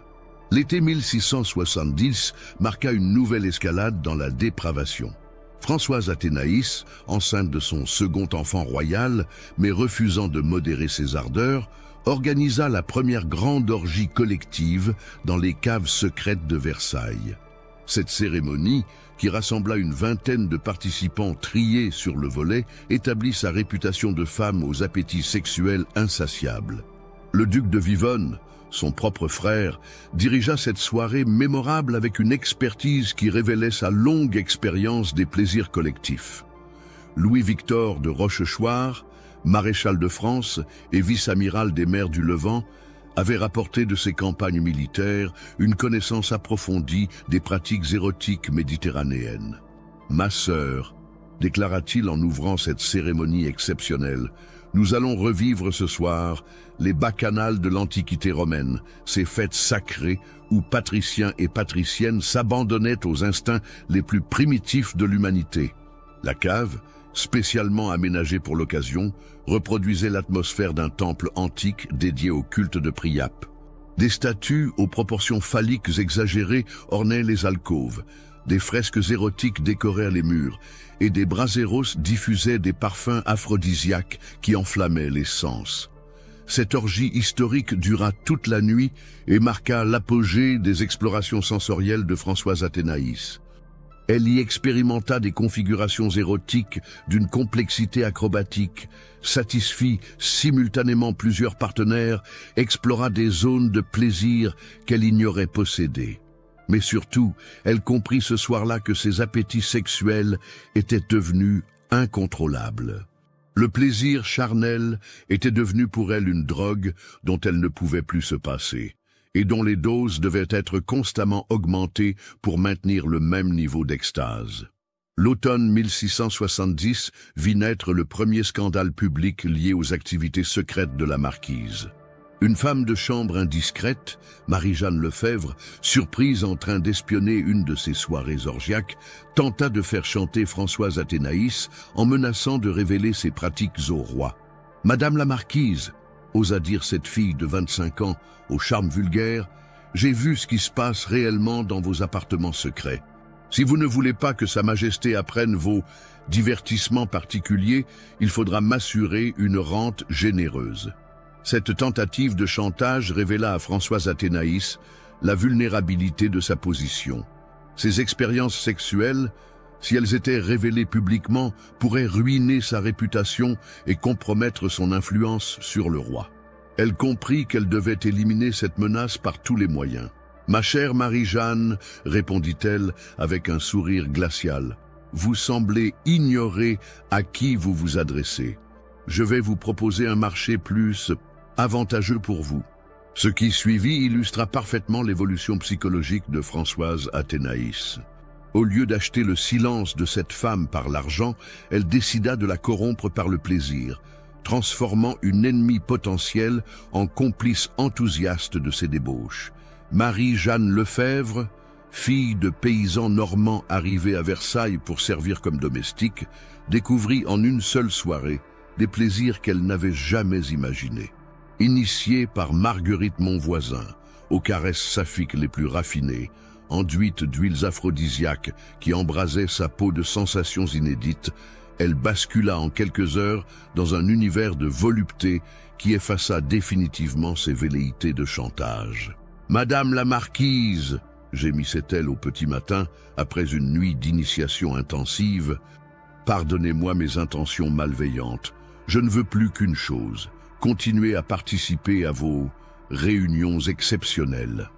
L'été 1670 marqua une nouvelle escalade dans la dépravation. Françoise Athénaïs, enceinte de son second enfant royal, mais refusant de modérer ses ardeurs, organisa la première grande orgie collective dans les caves secrètes de Versailles. Cette cérémonie, qui rassembla une vingtaine de participants triés sur le volet, établit sa réputation de femme aux appétits sexuels insatiables. Le duc de Vivonne, son propre frère, dirigea cette soirée mémorable avec une expertise qui révélait sa longue expérience des plaisirs collectifs. Louis-Victor de Rochechouart, maréchal de France et vice-amiral des mers du Levant, avait rapporté de ses campagnes militaires une connaissance approfondie des pratiques érotiques méditerranéennes. « Ma sœur », déclara-t-il en ouvrant cette cérémonie exceptionnelle, « nous allons revivre ce soir les bacchanales de l'Antiquité romaine, ces fêtes sacrées où patriciens et patriciennes s'abandonnaient aux instincts les plus primitifs de l'humanité. » La cave, spécialement aménagée pour l'occasion, reproduisait l'atmosphère d'un temple antique dédié au culte de Priape. Des statues aux proportions phalliques exagérées ornaient les alcôves, des fresques érotiques décorèrent les murs, et des braseros diffusaient des parfums aphrodisiaques qui enflammaient les sens. Cette orgie historique dura toute la nuit et marqua l'apogée des explorations sensorielles de Françoise Athénaïs. Elle y expérimenta des configurations érotiques d'une complexité acrobatique, satisfit simultanément plusieurs partenaires, explora des zones de plaisir qu'elle ignorait posséder. Mais surtout, elle comprit ce soir-là que ses appétits sexuels étaient devenus incontrôlables. Le plaisir charnel était devenu pour elle une drogue dont elle ne pouvait plus se passer, et dont les doses devaient être constamment augmentées pour maintenir le même niveau d'extase. L'automne 1670 vit naître le premier scandale public lié aux activités secrètes de la marquise. Une femme de chambre indiscrète, Marie-Jeanne Lefebvre, surprise en train d'espionner une de ses soirées orgiaques, tenta de faire chanter Françoise Athénaïs en menaçant de révéler ses pratiques au roi. « Madame la marquise », osa dire cette fille de 25 ans, au charme vulgaire, « j'ai vu ce qui se passe réellement dans vos appartements secrets. Si vous ne voulez pas que Sa Majesté apprenne vos divertissements particuliers, il faudra m'assurer une rente généreuse. » Cette tentative de chantage révéla à Françoise Athénaïs la vulnérabilité de sa position. Ses expériences sexuelles, si elles étaient révélées publiquement, pourraient ruiner sa réputation et compromettre son influence sur le roi. Elle comprit qu'elle devait éliminer cette menace par tous les moyens. « Ma chère Marie-Jeanne, répondit-elle avec un sourire glacial, vous semblez ignorer à qui vous vous adressez. Je vais vous proposer un marché plus avantageux pour vous. » Ce qui suivit illustra parfaitement l'évolution psychologique de Françoise Athénaïs. Au lieu d'acheter le silence de cette femme par l'argent, elle décida de la corrompre par le plaisir, transformant une ennemie potentielle en complice enthousiaste de ses débauches. Marie-Jeanne Lefebvre, fille de paysans normands arrivés à Versailles pour servir comme domestique, découvrit en une seule soirée des plaisirs qu'elle n'avait jamais imaginés. Initiée par Marguerite Monvoisin, aux caresses saphiques les plus raffinées, enduite d'huiles aphrodisiaques qui embrasaient sa peau de sensations inédites, elle bascula en quelques heures dans un univers de volupté qui effaça définitivement ses velléités de chantage. « Madame la marquise !» gémissait-elle au petit matin, après une nuit d'initiation intensive. « Pardonnez-moi mes intentions malveillantes. Je ne veux plus qu'une chose, continuer à participer à vos réunions exceptionnelles. »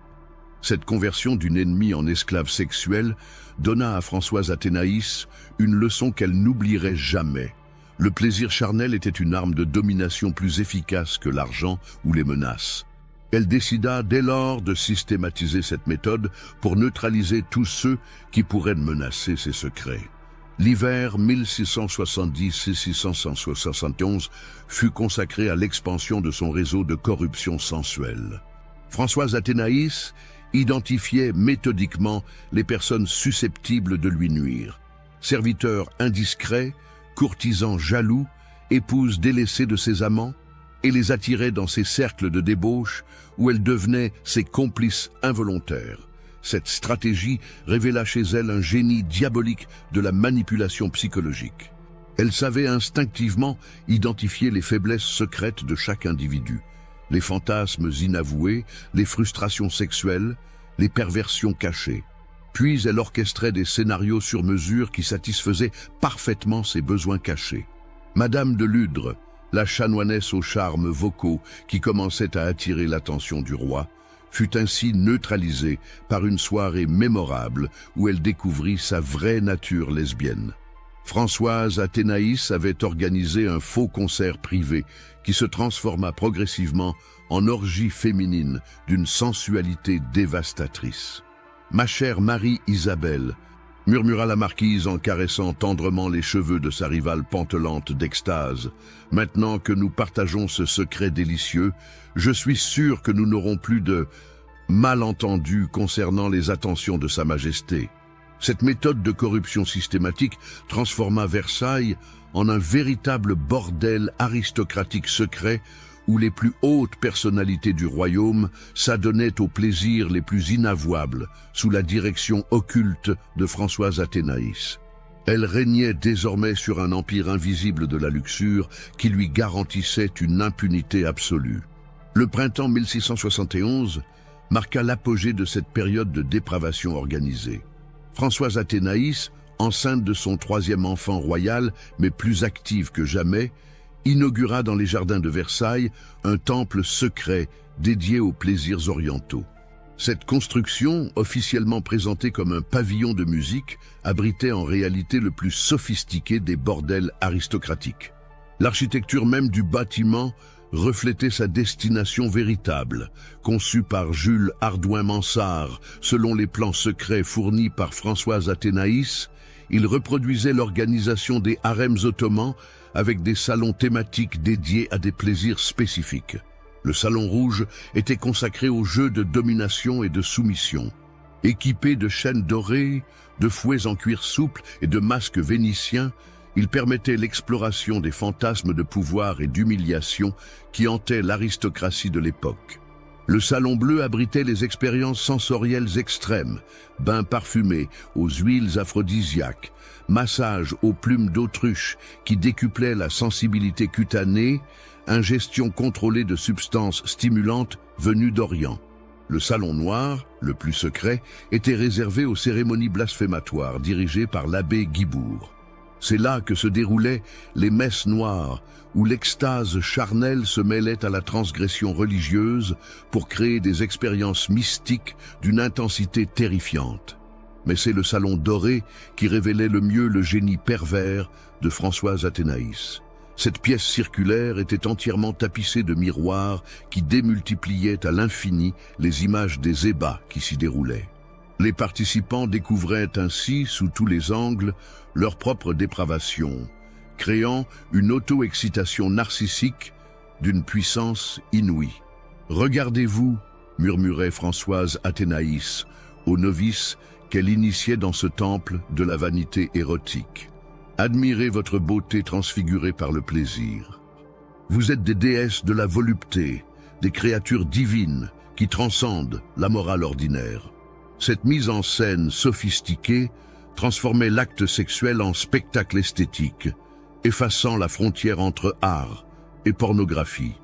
Cette conversion d'une ennemie en esclave sexuelle donna à Françoise Athénaïs une leçon qu'elle n'oublierait jamais. Le plaisir charnel était une arme de domination plus efficace que l'argent ou les menaces. Elle décida dès lors de systématiser cette méthode pour neutraliser tous ceux qui pourraient menacer ses secrets. L'hiver 1670-1671 fut consacré à l'expansion de son réseau de corruption sensuelle. Françoise Athénaïs identifiait méthodiquement les personnes susceptibles de lui nuire. Serviteurs indiscrets, courtisans jaloux, épouses délaissées de ses amants, et les attirait dans ses cercles de débauche où elles devenaient ses complices involontaires. Cette stratégie révéla chez elle un génie diabolique de la manipulation psychologique. Elle savait instinctivement identifier les faiblesses secrètes de chaque individu, les fantasmes inavoués, les frustrations sexuelles, les perversions cachées. Puis elle orchestrait des scénarios sur mesure qui satisfaisaient parfaitement ses besoins cachés. Madame de Ludre, la chanoinesse aux charmes vocaux qui commençait à attirer l'attention du roi, fut ainsi neutralisée par une soirée mémorable où elle découvrit sa vraie nature lesbienne. Françoise Athénaïs avait organisé un faux concert privé qui se transforma progressivement en orgie féminine d'une sensualité dévastatrice. « Ma chère Marie-Isabelle », murmura la marquise en caressant tendrement les cheveux de sa rivale pantelante d'extase, « maintenant que nous partageons ce secret délicieux, je suis sûr que nous n'aurons plus de malentendus concernant les attentions de Sa Majesté. » Cette méthode de corruption systématique transforma Versailles en un véritable bordel aristocratique secret où les plus hautes personnalités du royaume s'adonnaient aux plaisirs les plus inavouables sous la direction occulte de Françoise Athénaïs. Elle régnait désormais sur un empire invisible de la luxure qui lui garantissait une impunité absolue. Le printemps 1671 marqua l'apogée de cette période de dépravation organisée. Françoise Athénaïs, enceinte de son troisième enfant royal, mais plus active que jamais, inaugura dans les jardins de Versailles un temple secret dédié aux plaisirs orientaux. Cette construction, officiellement présentée comme un pavillon de musique, abritait en réalité le plus sophistiqué des bordels aristocratiques. L'architecture même du bâtiment reflétait sa destination véritable, conçue par Jules Hardouin-Mansart selon les plans secrets fournis par Françoise Athénaïs. Il reproduisait l'organisation des harems ottomans avec des salons thématiques dédiés à des plaisirs spécifiques. Le salon rouge était consacré aux jeux de domination et de soumission. Équipé de chaînes dorées, de fouets en cuir souple et de masques vénitiens, il permettait l'exploration des fantasmes de pouvoir et d'humiliation qui hantaient l'aristocratie de l'époque. Le salon bleu abritait les expériences sensorielles extrêmes, bains parfumés aux huiles aphrodisiaques, massages aux plumes d'autruche qui décuplaient la sensibilité cutanée, ingestion contrôlée de substances stimulantes venues d'Orient. Le salon noir, le plus secret, était réservé aux cérémonies blasphématoires dirigées par l'abbé Guibourg. C'est là que se déroulaient les messes noires, où l'extase charnelle se mêlait à la transgression religieuse pour créer des expériences mystiques d'une intensité terrifiante. Mais c'est le salon doré qui révélait le mieux le génie pervers de Françoise Athénaïs. Cette pièce circulaire était entièrement tapissée de miroirs qui démultipliaient à l'infini les images des ébats qui s'y déroulaient. Les participants découvraient ainsi, sous tous les angles, leur propre dépravation, créant une auto-excitation narcissique d'une puissance inouïe. « Regardez-vous » murmurait Françoise Athénaïs aux novices qu'elle initiait dans ce temple de la vanité érotique. « Admirez votre beauté transfigurée par le plaisir. Vous êtes des déesses de la volupté, des créatures divines qui transcendent la morale ordinaire. » Cette mise en scène sophistiquée transformait l'acte sexuel en spectacle esthétique, effaçant la frontière entre art et pornographie.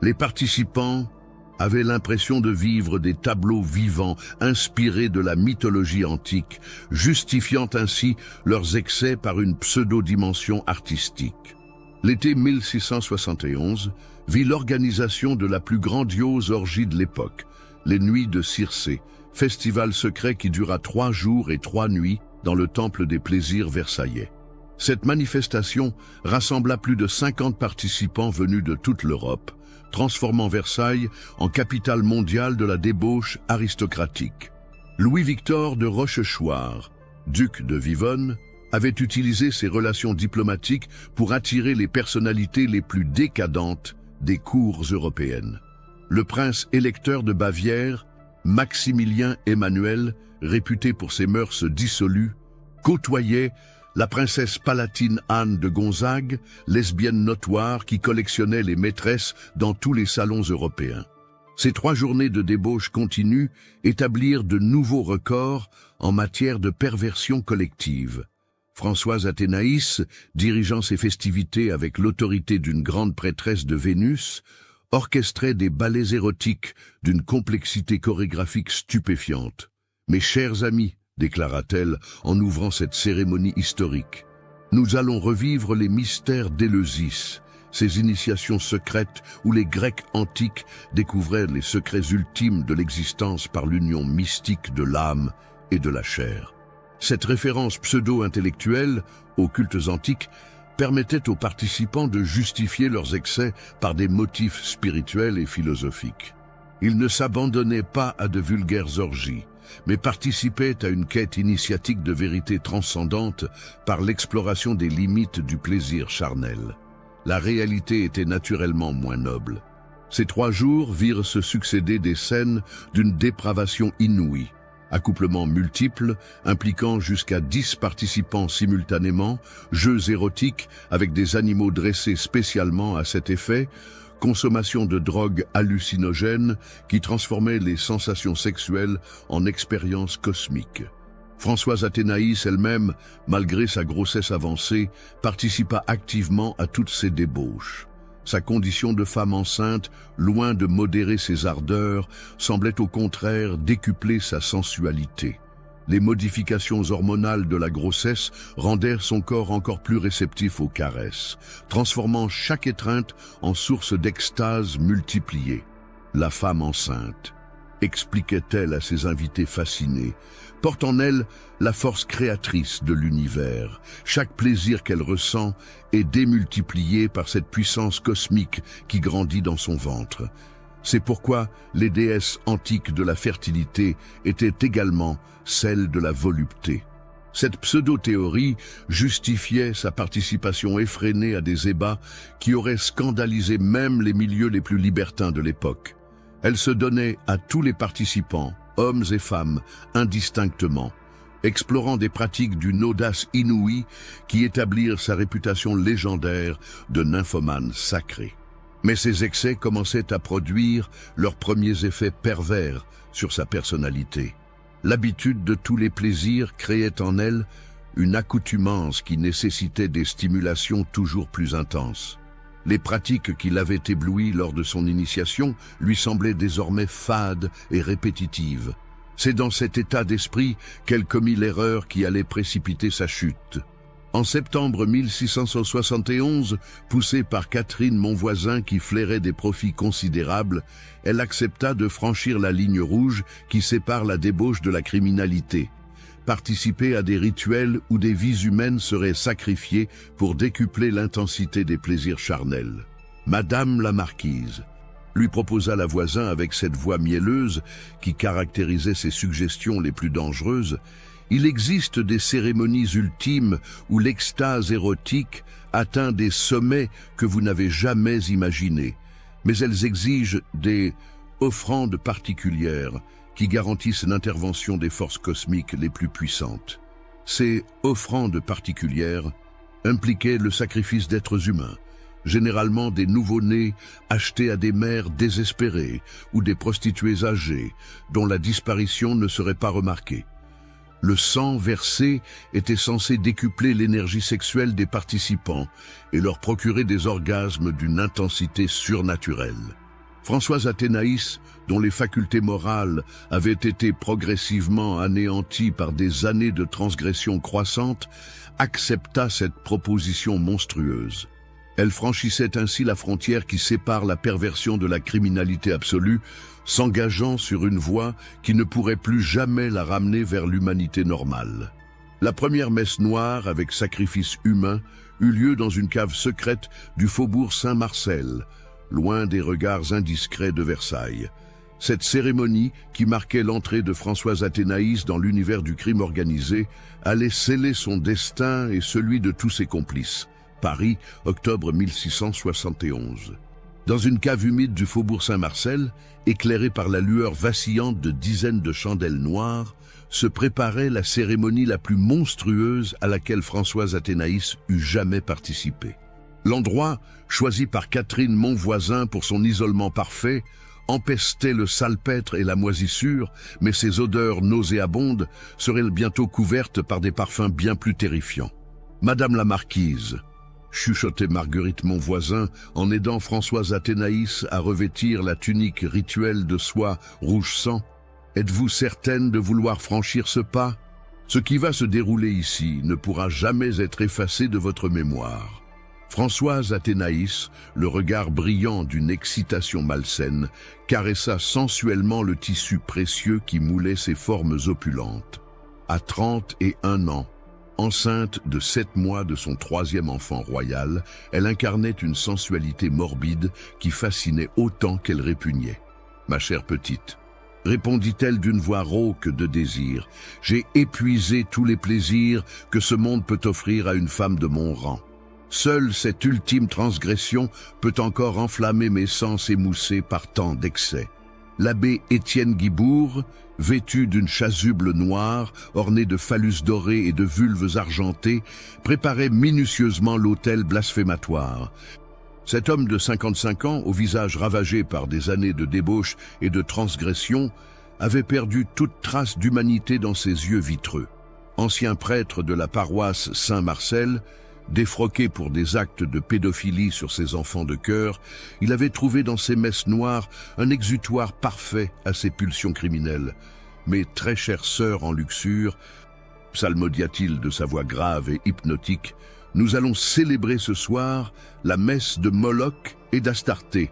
Les participants avaient l'impression de vivre des tableaux vivants inspirés de la mythologie antique, justifiant ainsi leurs excès par une pseudo-dimension artistique. L'été 1671 vit l'organisation de la plus grandiose orgie de l'époque, les Nuits de Circé, festival secret qui dura 3 jours et 3 nuits dans le temple des plaisirs versaillais. Cette manifestation rassembla plus de 50 participants venus de toute l'Europe, transformant Versailles en capitale mondiale de la débauche aristocratique. Louis-Victor de Rochechouart, duc de Vivonne, avait utilisé ses relations diplomatiques pour attirer les personnalités les plus décadentes des cours européennes. Le prince électeur de Bavière, Maximilien Emmanuel, réputé pour ses mœurs dissolues, côtoyait La princesse palatine Anne de Gonzague, lesbienne notoire qui collectionnait les maîtresses dans tous les salons européens. Ces 3 journées de débauche continue établirent de nouveaux records en matière de perversion collective. Françoise Athénaïs, dirigeant ses festivités avec l'autorité d'une grande prêtresse de Vénus, orchestrait des ballets érotiques d'une complexité chorégraphique stupéfiante. « Mes chers amis », déclara-t-elle en ouvrant cette cérémonie historique, « nous allons revivre les mystères d'Éleusis, ces initiations secrètes où les Grecs antiques découvraient les secrets ultimes de l'existence par l'union mystique de l'âme et de la chair. » Cette référence pseudo-intellectuelle aux cultes antiques permettait aux participants de justifier leurs excès par des motifs spirituels et philosophiques. Ils ne s'abandonnaient pas à de vulgaires orgies, mais participaient à une quête initiatique de vérité transcendante par l'exploration des limites du plaisir charnel. La réalité était naturellement moins noble. Ces 3 jours virent se succéder des scènes d'une dépravation inouïe. Accouplements multiples, impliquant jusqu'à 10 participants simultanément, jeux érotiques avec des animaux dressés spécialement à cet effet, consommation de drogues hallucinogènes qui transformaient les sensations sexuelles en expériences cosmiques. Françoise Athénaïs elle-même, malgré sa grossesse avancée, participa activement à toutes ces débauches. Sa condition de femme enceinte, loin de modérer ses ardeurs, semblait au contraire décupler sa sensualité. Les modifications hormonales de la grossesse rendèrent son corps encore plus réceptif aux caresses, transformant chaque étreinte en source d'extase multipliée. La femme enceinte, expliquait-elle à ses invités fascinés, porte en elle la force créatrice de l'univers. Chaque plaisir qu'elle ressent est démultiplié par cette puissance cosmique qui grandit dans son ventre. C'est pourquoi les déesses antiques de la fertilité étaient également celles de la volupté. Cette pseudo-théorie justifiait sa participation effrénée à des ébats qui auraient scandalisé même les milieux les plus libertins de l'époque. Elle se donnait à tous les participants, hommes et femmes, indistinctement, explorant des pratiques d'une audace inouïe qui établirent sa réputation légendaire de nymphomane sacrée. Mais ces excès commençaient à produire leurs premiers effets pervers sur sa personnalité. L'habitude de tous les plaisirs créait en elle une accoutumance qui nécessitait des stimulations toujours plus intenses. Les pratiques qui l'avaient ébloui lors de son initiation lui semblaient désormais fades et répétitives. C'est dans cet état d'esprit qu'elle commit l'erreur qui allait précipiter sa chute. En septembre 1671, poussée par Catherine Monvoisin qui flairait des profits considérables, elle accepta de franchir la ligne rouge qui sépare la débauche de la criminalité. Participer à des rituels où des vies humaines seraient sacrifiées pour décupler l'intensité des plaisirs charnels. Madame la marquise, lui proposa la Voisin avec cette voix mielleuse qui caractérisait ses suggestions les plus dangereuses, il existe des cérémonies ultimes où l'extase érotique atteint des sommets que vous n'avez jamais imaginés, mais elles exigent des offrandes particulières qui garantissent l'intervention des forces cosmiques les plus puissantes. Ces offrandes particulières impliquaient le sacrifice d'êtres humains, généralement des nouveau-nés achetés à des mères désespérées ou des prostituées âgées dont la disparition ne serait pas remarquée. Le sang versé était censé décupler l'énergie sexuelle des participants et leur procurer des orgasmes d'une intensité surnaturelle. Françoise Athénaïs, dont les facultés morales avaient été progressivement anéanties par des années de transgression croissante, accepta cette proposition monstrueuse. Elle franchissait ainsi la frontière qui sépare la perversion de la criminalité absolue, s'engageant sur une voie qui ne pourrait plus jamais la ramener vers l'humanité normale. La première messe noire avec sacrifice humain eut lieu dans une cave secrète du faubourg Saint-Marcel, loin des regards indiscrets de Versailles. Cette cérémonie, qui marquait l'entrée de Françoise Athénaïs dans l'univers du crime organisé, allait sceller son destin et celui de tous ses complices. Paris, octobre 1671. Dans une cave humide du faubourg Saint-Marcel, éclairée par la lueur vacillante de dizaines de chandelles noires, se préparait la cérémonie la plus monstrueuse à laquelle Françoise Athénaïs eût jamais participé. L'endroit, choisi par Catherine Monvoisin pour son isolement parfait, empestait le salpêtre et la moisissure, mais ses odeurs nauséabondes seraient bientôt couvertes par des parfums bien plus terrifiants. « Madame la marquise », chuchotait Marguerite Monvoisin en aidant Françoise Athénaïs à revêtir la tunique rituelle de soie rouge sang. « Êtes-vous certaine de vouloir franchir ce pas? Ce qui va se dérouler ici ne pourra jamais être effacé de votre mémoire. » Françoise Athénaïs, le regard brillant d'une excitation malsaine, caressa sensuellement le tissu précieux qui moulait ses formes opulentes. À 31 ans, enceinte de 7 mois de son 3e enfant royal, elle incarnait une sensualité morbide qui fascinait autant qu'elle répugnait. « Ma chère petite », répondit-elle d'une voix rauque de désir, « j'ai épuisé tous les plaisirs que ce monde peut offrir à une femme de mon rang. Seule cette ultime transgression peut encore enflammer mes sens émoussés par tant d'excès. » L'abbé Étienne Guibourg, vêtu d'une chasuble noire, ornée de phallus dorés et de vulves argentées, préparait minutieusement l'autel blasphématoire. Cet homme de 55 ans, au visage ravagé par des années de débauche et de transgression, avait perdu toute trace d'humanité dans ses yeux vitreux. Ancien prêtre de la paroisse Saint-Marcel, défroqué pour des actes de pédophilie sur ses enfants de cœur, il avait trouvé dans ses messes noires un exutoire parfait à ses pulsions criminelles. « Mes très chères sœurs en luxure », psalmodia-t-il de sa voix grave et hypnotique, « nous allons célébrer ce soir la messe de Moloch et d'Astarté,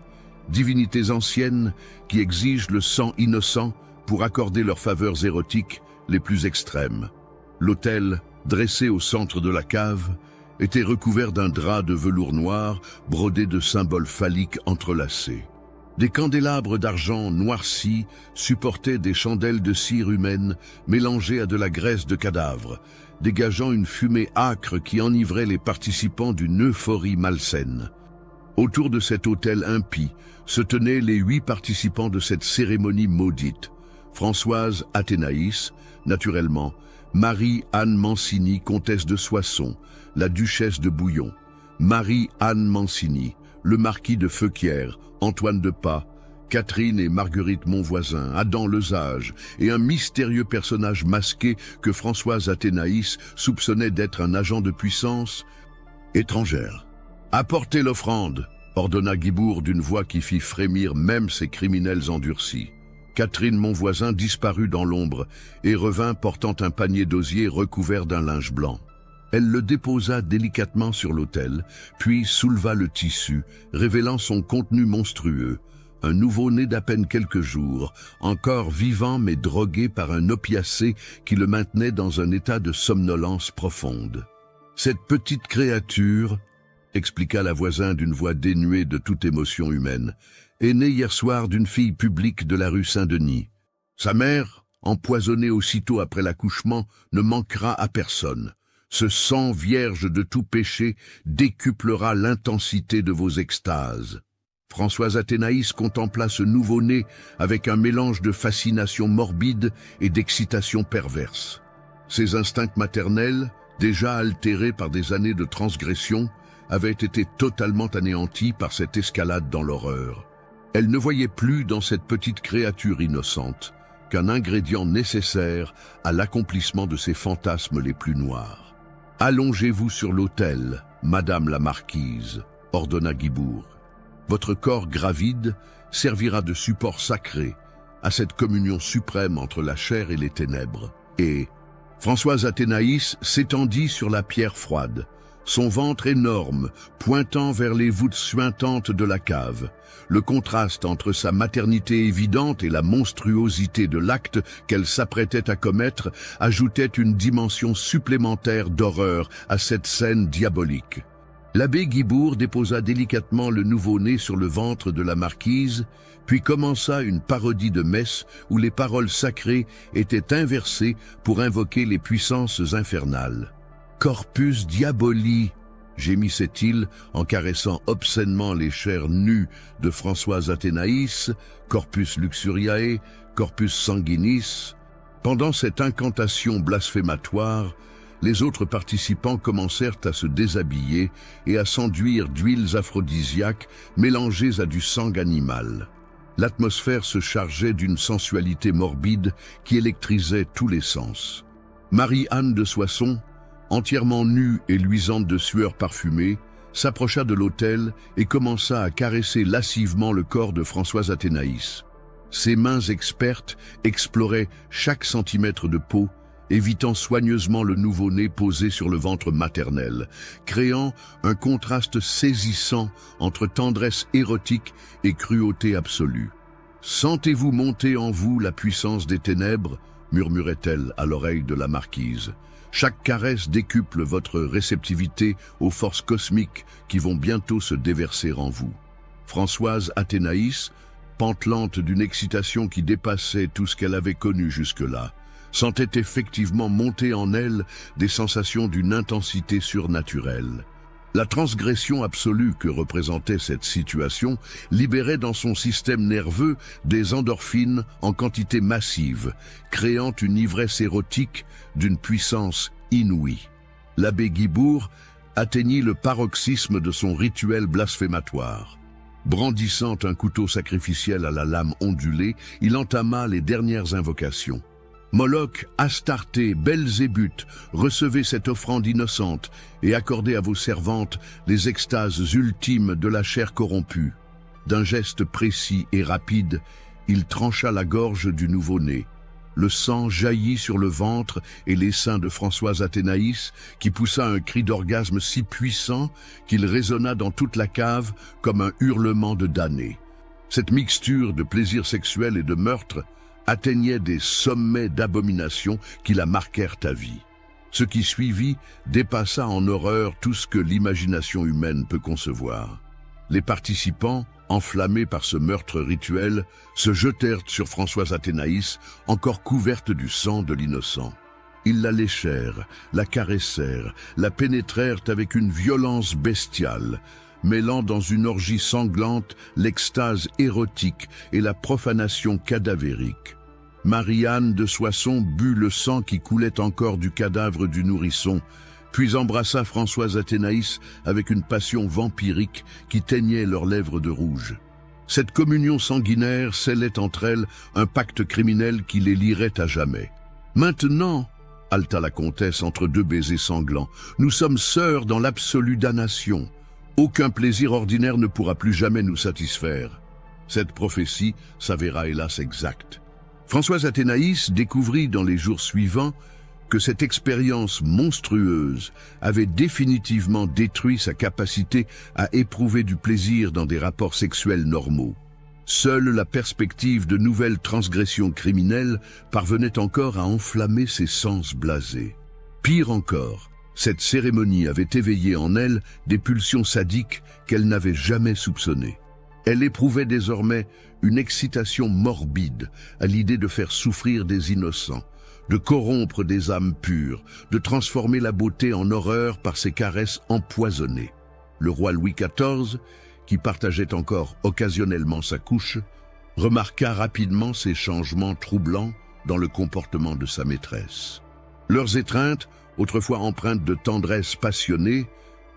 divinités anciennes qui exigent le sang innocent pour accorder leurs faveurs érotiques les plus extrêmes. » L'autel, dressé au centre de la cave, était recouvert d'un drap de velours noir brodé de symboles phalliques entrelacés. Des candélabres d'argent noircis supportaient des chandelles de cire humaine mélangées à de la graisse de cadavre, dégageant une fumée âcre qui enivrait les participants d'une euphorie malsaine. Autour de cet autel impie se tenaient les 8 participants de cette cérémonie maudite. Françoise Athénaïs, naturellement, Marie-Anne Mancini, comtesse de Soissons, la duchesse de Bouillon, Marie-Anne Mancini, le marquis de Feuquières, Antoine de Pas, Catherine et Marguerite Monvoisin, Adam Lesage et un mystérieux personnage masqué que Françoise Athénaïs soupçonnait d'être un agent de puissance étrangère. « Apportez l'offrande !» ordonna Guibourg d'une voix qui fit frémir même ces criminels endurcis. Catherine Monvoisin disparut dans l'ombre et revint portant un panier d'osier recouvert d'un linge blanc. Elle le déposa délicatement sur l'autel, puis souleva le tissu, révélant son contenu monstrueux. Un nouveau-né d'à peine quelques jours, encore vivant mais drogué par un opiacé qui le maintenait dans un état de somnolence profonde. « Cette petite créature, » expliqua la voisine d'une voix dénuée de toute émotion humaine, « est née hier soir d'une fille publique de la rue Saint-Denis. Sa mère, empoisonnée aussitôt après l'accouchement, ne manquera à personne. Ce sang vierge de tout péché décuplera l'intensité de vos extases. » Françoise Athénaïs contempla ce nouveau-né avec un mélange de fascination morbide et d'excitation perverse. Ses instincts maternels, déjà altérés par des années de transgression, avaient été totalement anéantis par cette escalade dans l'horreur. Elle ne voyait plus dans cette petite créature innocente qu'un ingrédient nécessaire à l'accomplissement de ses fantasmes les plus noirs. « Allongez-vous sur l'autel, Madame la Marquise », ordonna Guibourg. « Votre corps gravide servira de support sacré à cette communion suprême entre la chair et les ténèbres. » Et Françoise Athénaïs s'étendit sur la pierre froide, son ventre énorme pointant vers les voûtes suintantes de la cave. Le contraste entre sa maternité évidente et la monstruosité de l'acte qu'elle s'apprêtait à commettre ajoutait une dimension supplémentaire d'horreur à cette scène diabolique. L'abbé Guibourg déposa délicatement le nouveau-né sur le ventre de la marquise, puis commença une parodie de messe où les paroles sacrées étaient inversées pour invoquer les puissances infernales. « Corpus diaboli » gémissait-il en caressant obscènement les chairs nues de Françoise Athénaïs, corpus luxuriae, corpus sanguinis. Pendant cette incantation blasphématoire, les autres participants commencèrent à se déshabiller et à s'enduire d'huiles aphrodisiaques mélangées à du sang animal. L'atmosphère se chargeait d'une sensualité morbide qui électrisait tous les sens. Marie-Anne de Soissons, entièrement nue et luisante de sueur parfumée, s'approcha de l'autel et commença à caresser lascivement le corps de Françoise Athénaïs. Ses mains expertes exploraient chaque centimètre de peau, évitant soigneusement le nouveau-né posé sur le ventre maternel, créant un contraste saisissant entre tendresse érotique et cruauté absolue. « Sentez-vous monter en vous la puissance des ténèbres ?» murmurait-elle à l'oreille de la marquise. « Chaque caresse décuple votre réceptivité aux forces cosmiques qui vont bientôt se déverser en vous. » Françoise Athénaïs, pantelante d'une excitation qui dépassait tout ce qu'elle avait connu jusque-là, sentait effectivement monter en elle des sensations d'une intensité surnaturelle. La transgression absolue que représentait cette situation libérait dans son système nerveux des endorphines en quantité massive, créant une ivresse érotique d'une puissance inouïe. L'abbé Guibourg atteignit le paroxysme de son rituel blasphématoire. Brandissant un couteau sacrificiel à la lame ondulée, il entama les dernières invocations. Moloch, Astarté, Belzébuth, recevez cette offrande innocente et accordez à vos servantes les extases ultimes de la chair corrompue. D'un geste précis et rapide, il trancha la gorge du nouveau-né. Le sang jaillit sur le ventre et les seins de Françoise Athénaïs, qui poussa un cri d'orgasme si puissant qu'il résonna dans toute la cave comme un hurlement de damné. Cette mixture de plaisir sexuel et de meurtre atteignait des sommets d'abomination qui la marquèrent à vie. Ce qui suivit dépassa en horreur tout ce que l'imagination humaine peut concevoir. Les participants, enflammés par ce meurtre rituel, se jetèrent sur Françoise Athénaïs, encore couverte du sang de l'innocent. Ils la léchèrent, la caressèrent, la pénétrèrent avec une violence bestiale, mêlant dans une orgie sanglante l'extase érotique et la profanation cadavérique. Marie-Anne de Soissons but le sang qui coulait encore du cadavre du nourrisson, puis embrassa Françoise Athénaïs avec une passion vampirique qui teignait leurs lèvres de rouge. Cette communion sanguinaire scellait entre elles un pacte criminel qui les lierait à jamais. « Maintenant, » haleta la comtesse entre deux baisers sanglants, « nous sommes sœurs dans l'absolue damnation. Aucun plaisir ordinaire ne pourra plus jamais nous satisfaire. » Cette prophétie s'avéra hélas exacte. Françoise Athénaïs découvrit dans les jours suivants que cette expérience monstrueuse avait définitivement détruit sa capacité à éprouver du plaisir dans des rapports sexuels normaux. Seule la perspective de nouvelles transgressions criminelles parvenait encore à enflammer ses sens blasés. Pire encore, cette cérémonie avait éveillé en elle des pulsions sadiques qu'elle n'avait jamais soupçonnées. Elle éprouvait désormais une excitation morbide à l'idée de faire souffrir des innocents, de corrompre des âmes pures, de transformer la beauté en horreur par ses caresses empoisonnées. Le roi Louis XIV, qui partageait encore occasionnellement sa couche, remarqua rapidement ces changements troublants dans le comportement de sa maîtresse. Leurs étreintes, autrefois empreintes de tendresse passionnée,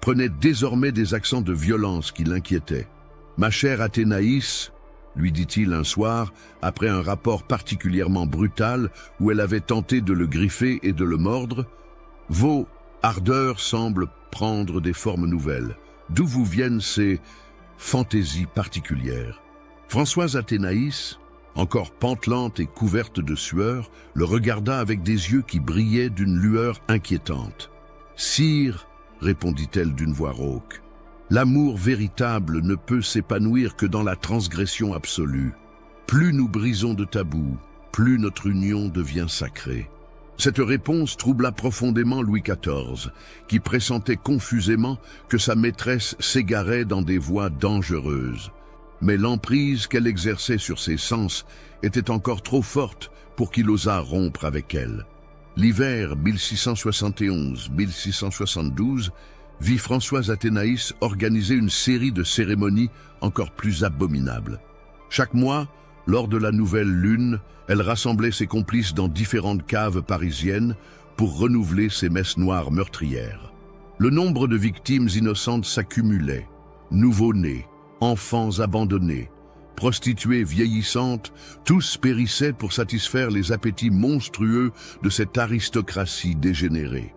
prenaient désormais des accents de violence qui l'inquiétaient. « Ma chère Athénaïs », lui dit-il un soir, après un rapport particulièrement brutal où elle avait tenté de le griffer et de le mordre, « vos ardeurs semblent prendre des formes nouvelles. D'où vous viennent ces fantaisies particulières ?» Françoise Athénaïs, encore pantelante et couverte de sueur, le regarda avec des yeux qui brillaient d'une lueur inquiétante. « Sire, répondit-elle d'une voix rauque, l'amour véritable ne peut s'épanouir que dans la transgression absolue. Plus nous brisons de tabous, plus notre union devient sacrée. » Cette réponse troubla profondément Louis XIV, qui pressentait confusément que sa maîtresse s'égarait dans des voies dangereuses. Mais l'emprise qu'elle exerçait sur ses sens était encore trop forte pour qu'il osât rompre avec elle. L'hiver 1671-1672 vit Françoise Athénaïs organiser une série de cérémonies encore plus abominables. Chaque mois, lors de la nouvelle lune, elle rassemblait ses complices dans différentes caves parisiennes pour renouveler ses messes noires meurtrières. Le nombre de victimes innocentes s'accumulait. Nouveau-nés, enfants abandonnés, prostituées vieillissantes, tous périssaient pour satisfaire les appétits monstrueux de cette aristocratie dégénérée.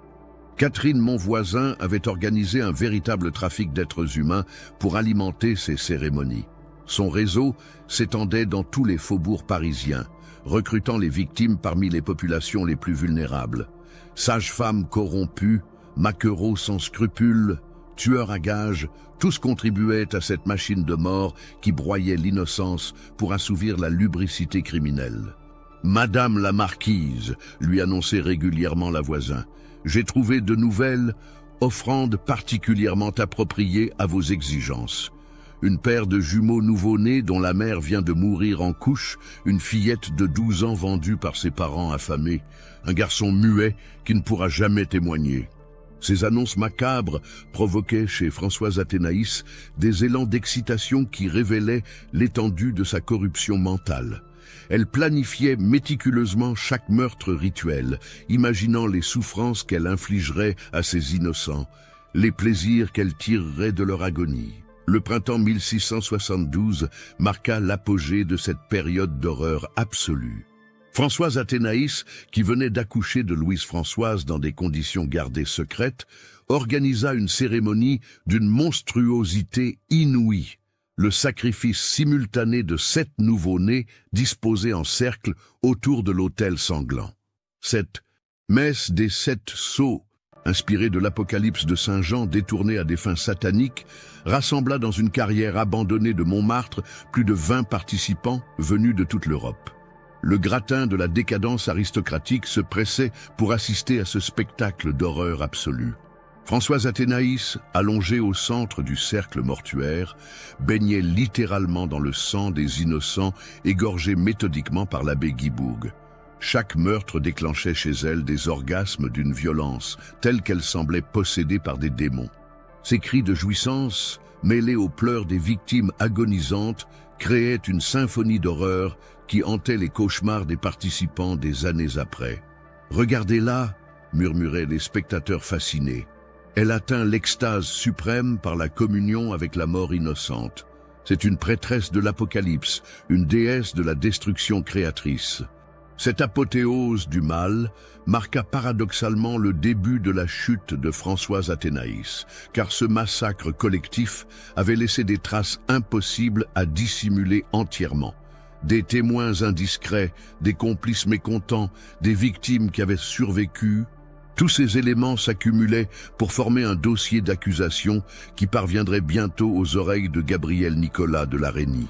Catherine Monvoisin avait organisé un véritable trafic d'êtres humains pour alimenter ces cérémonies. Son réseau s'étendait dans tous les faubourgs parisiens, recrutant les victimes parmi les populations les plus vulnérables. Sages-femmes corrompues, maquereaux sans scrupules, tueurs à gages, tous contribuaient à cette machine de mort qui broyait l'innocence pour assouvir la lubricité criminelle. « Madame la marquise », lui annonçait régulièrement la voisin, « j'ai trouvé de nouvelles offrandes particulièrement appropriées à vos exigences. Une paire de jumeaux nouveau-nés dont la mère vient de mourir en couche, une fillette de 12 ans vendue par ses parents affamés, un garçon muet qui ne pourra jamais témoigner. » Ces annonces macabres provoquaient chez Françoise Athénaïs des élans d'excitation qui révélaient l'étendue de sa corruption mentale. Elle planifiait méticuleusement chaque meurtre rituel, imaginant les souffrances qu'elle infligerait à ces innocents, les plaisirs qu'elle tirerait de leur agonie. Le printemps 1672 marqua l'apogée de cette période d'horreur absolue. Françoise Athénaïs, qui venait d'accoucher de Louise Françoise dans des conditions gardées secrètes, organisa une cérémonie d'une monstruosité inouïe, le sacrifice simultané de 7 nouveau-nés disposés en cercle autour de l'autel sanglant. Cette messe des 7 sceaux, inspirée de l'Apocalypse de Saint Jean détournée à des fins sataniques, rassembla dans une carrière abandonnée de Montmartre plus de 20 participants venus de toute l'Europe. Le gratin de la décadence aristocratique se pressait pour assister à ce spectacle d'horreur absolue. Françoise Athénaïs, allongée au centre du cercle mortuaire, baignait littéralement dans le sang des innocents égorgés méthodiquement par l'abbé Guibourg. Chaque meurtre déclenchait chez elle des orgasmes d'une violence telle qu'elle semblait possédée par des démons. Ces cris de jouissance, mêlés aux pleurs des victimes agonisantes, créaient une symphonie d'horreur qui hantait les cauchemars des participants des années après. « Regardez-la » murmuraient les spectateurs fascinés. « Elle atteint l'extase suprême par la communion avec la mort innocente. C'est une prêtresse de l'Apocalypse, une déesse de la destruction créatrice. » Cette apothéose du mal marqua paradoxalement le début de la chute de Françoise Athénaïs, car ce massacre collectif avait laissé des traces impossibles à dissimuler entièrement. Des témoins indiscrets, des complices mécontents, des victimes qui avaient survécu, tous ces éléments s'accumulaient pour former un dossier d'accusation qui parviendrait bientôt aux oreilles de Gabriel Nicolas de La Reynie.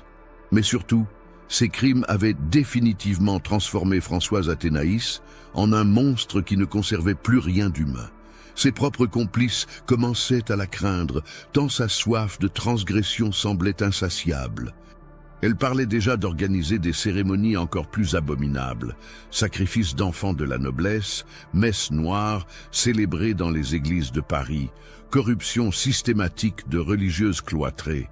Mais surtout, ces crimes avaient définitivement transformé Françoise Athénaïs en un monstre qui ne conservait plus rien d'humain. Ses propres complices commençaient à la craindre, tant sa soif de transgression semblait insatiable. Elle parlait déjà d'organiser des cérémonies encore plus abominables, sacrifices d'enfants de la noblesse, messes noires célébrées dans les églises de Paris, corruption systématique de religieuses cloîtrées.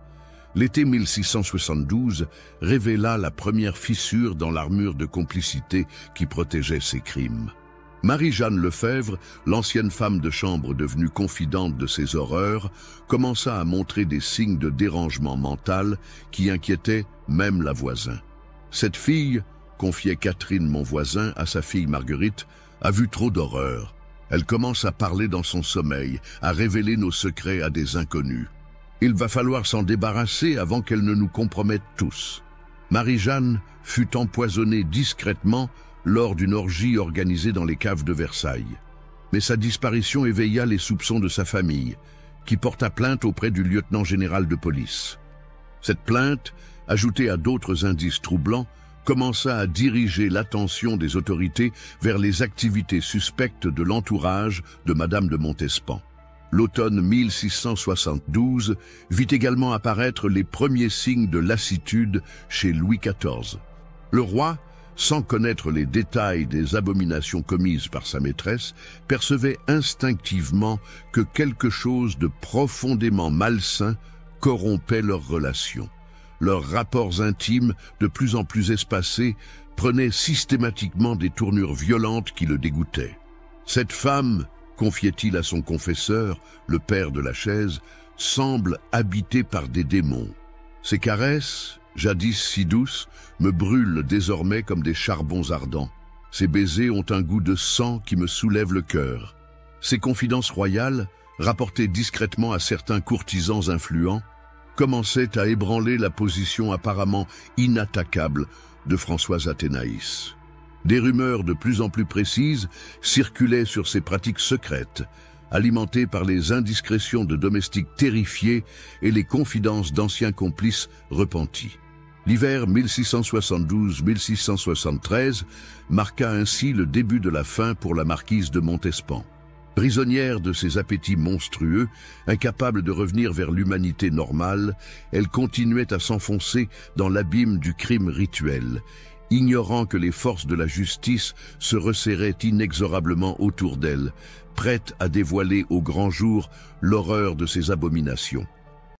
L'été 1672 révéla la première fissure dans l'armure de complicité qui protégeait ces crimes. Marie-Jeanne Lefebvre, l'ancienne femme de chambre devenue confidente de ces horreurs, commença à montrer des signes de dérangement mental qui inquiétaient même la voisin. Cette fille, confiait Catherine Monvoisin à sa fille Marguerite, a vu trop d'horreurs. Elle commence à parler dans son sommeil, à révéler nos secrets à des inconnus. Il va falloir s'en débarrasser avant qu'elle ne nous compromette tous. Marie-Jeanne fut empoisonnée discrètement lors d'une orgie organisée dans les caves de Versailles. Mais sa disparition éveilla les soupçons de sa famille, qui porta plainte auprès du lieutenant général de police. Cette plainte, ajoutée à d'autres indices troublants, commença à diriger l'attention des autorités vers les activités suspectes de l'entourage de Madame de Montespan. L'automne 1672 vit également apparaître les premiers signes de lassitude chez Louis XIV. Le roi, sans connaître les détails des abominations commises par sa maîtresse, percevait instinctivement que quelque chose de profondément malsain corrompait leurs relations. Leurs rapports intimes, de plus en plus espacés, prenaient systématiquement des tournures violentes qui le dégoûtaient. Cette femme, confiait-il à son confesseur, le père de Lachaise, semble habitée par des démons. Ses caresses, jadis si douces, me brûlent désormais comme des charbons ardents. Ses baisers ont un goût de sang qui me soulève le cœur. Ses confidences royales, rapportées discrètement à certains courtisans influents, commençaient à ébranler la position apparemment inattaquable de Françoise Athénaïs. Des rumeurs de plus en plus précises circulaient sur ses pratiques secrètes, alimentées par les indiscrétions de domestiques terrifiés et les confidences d'anciens complices repentis. L'hiver 1672-1673 marqua ainsi le début de la fin pour la marquise de Montespan. Prisonnière de ses appétits monstrueux, incapable de revenir vers l'humanité normale, elle continuait à s'enfoncer dans l'abîme du crime rituel, ignorant que les forces de la justice se resserraient inexorablement autour d'elle, prête à dévoiler au grand jour l'horreur de ses abominations.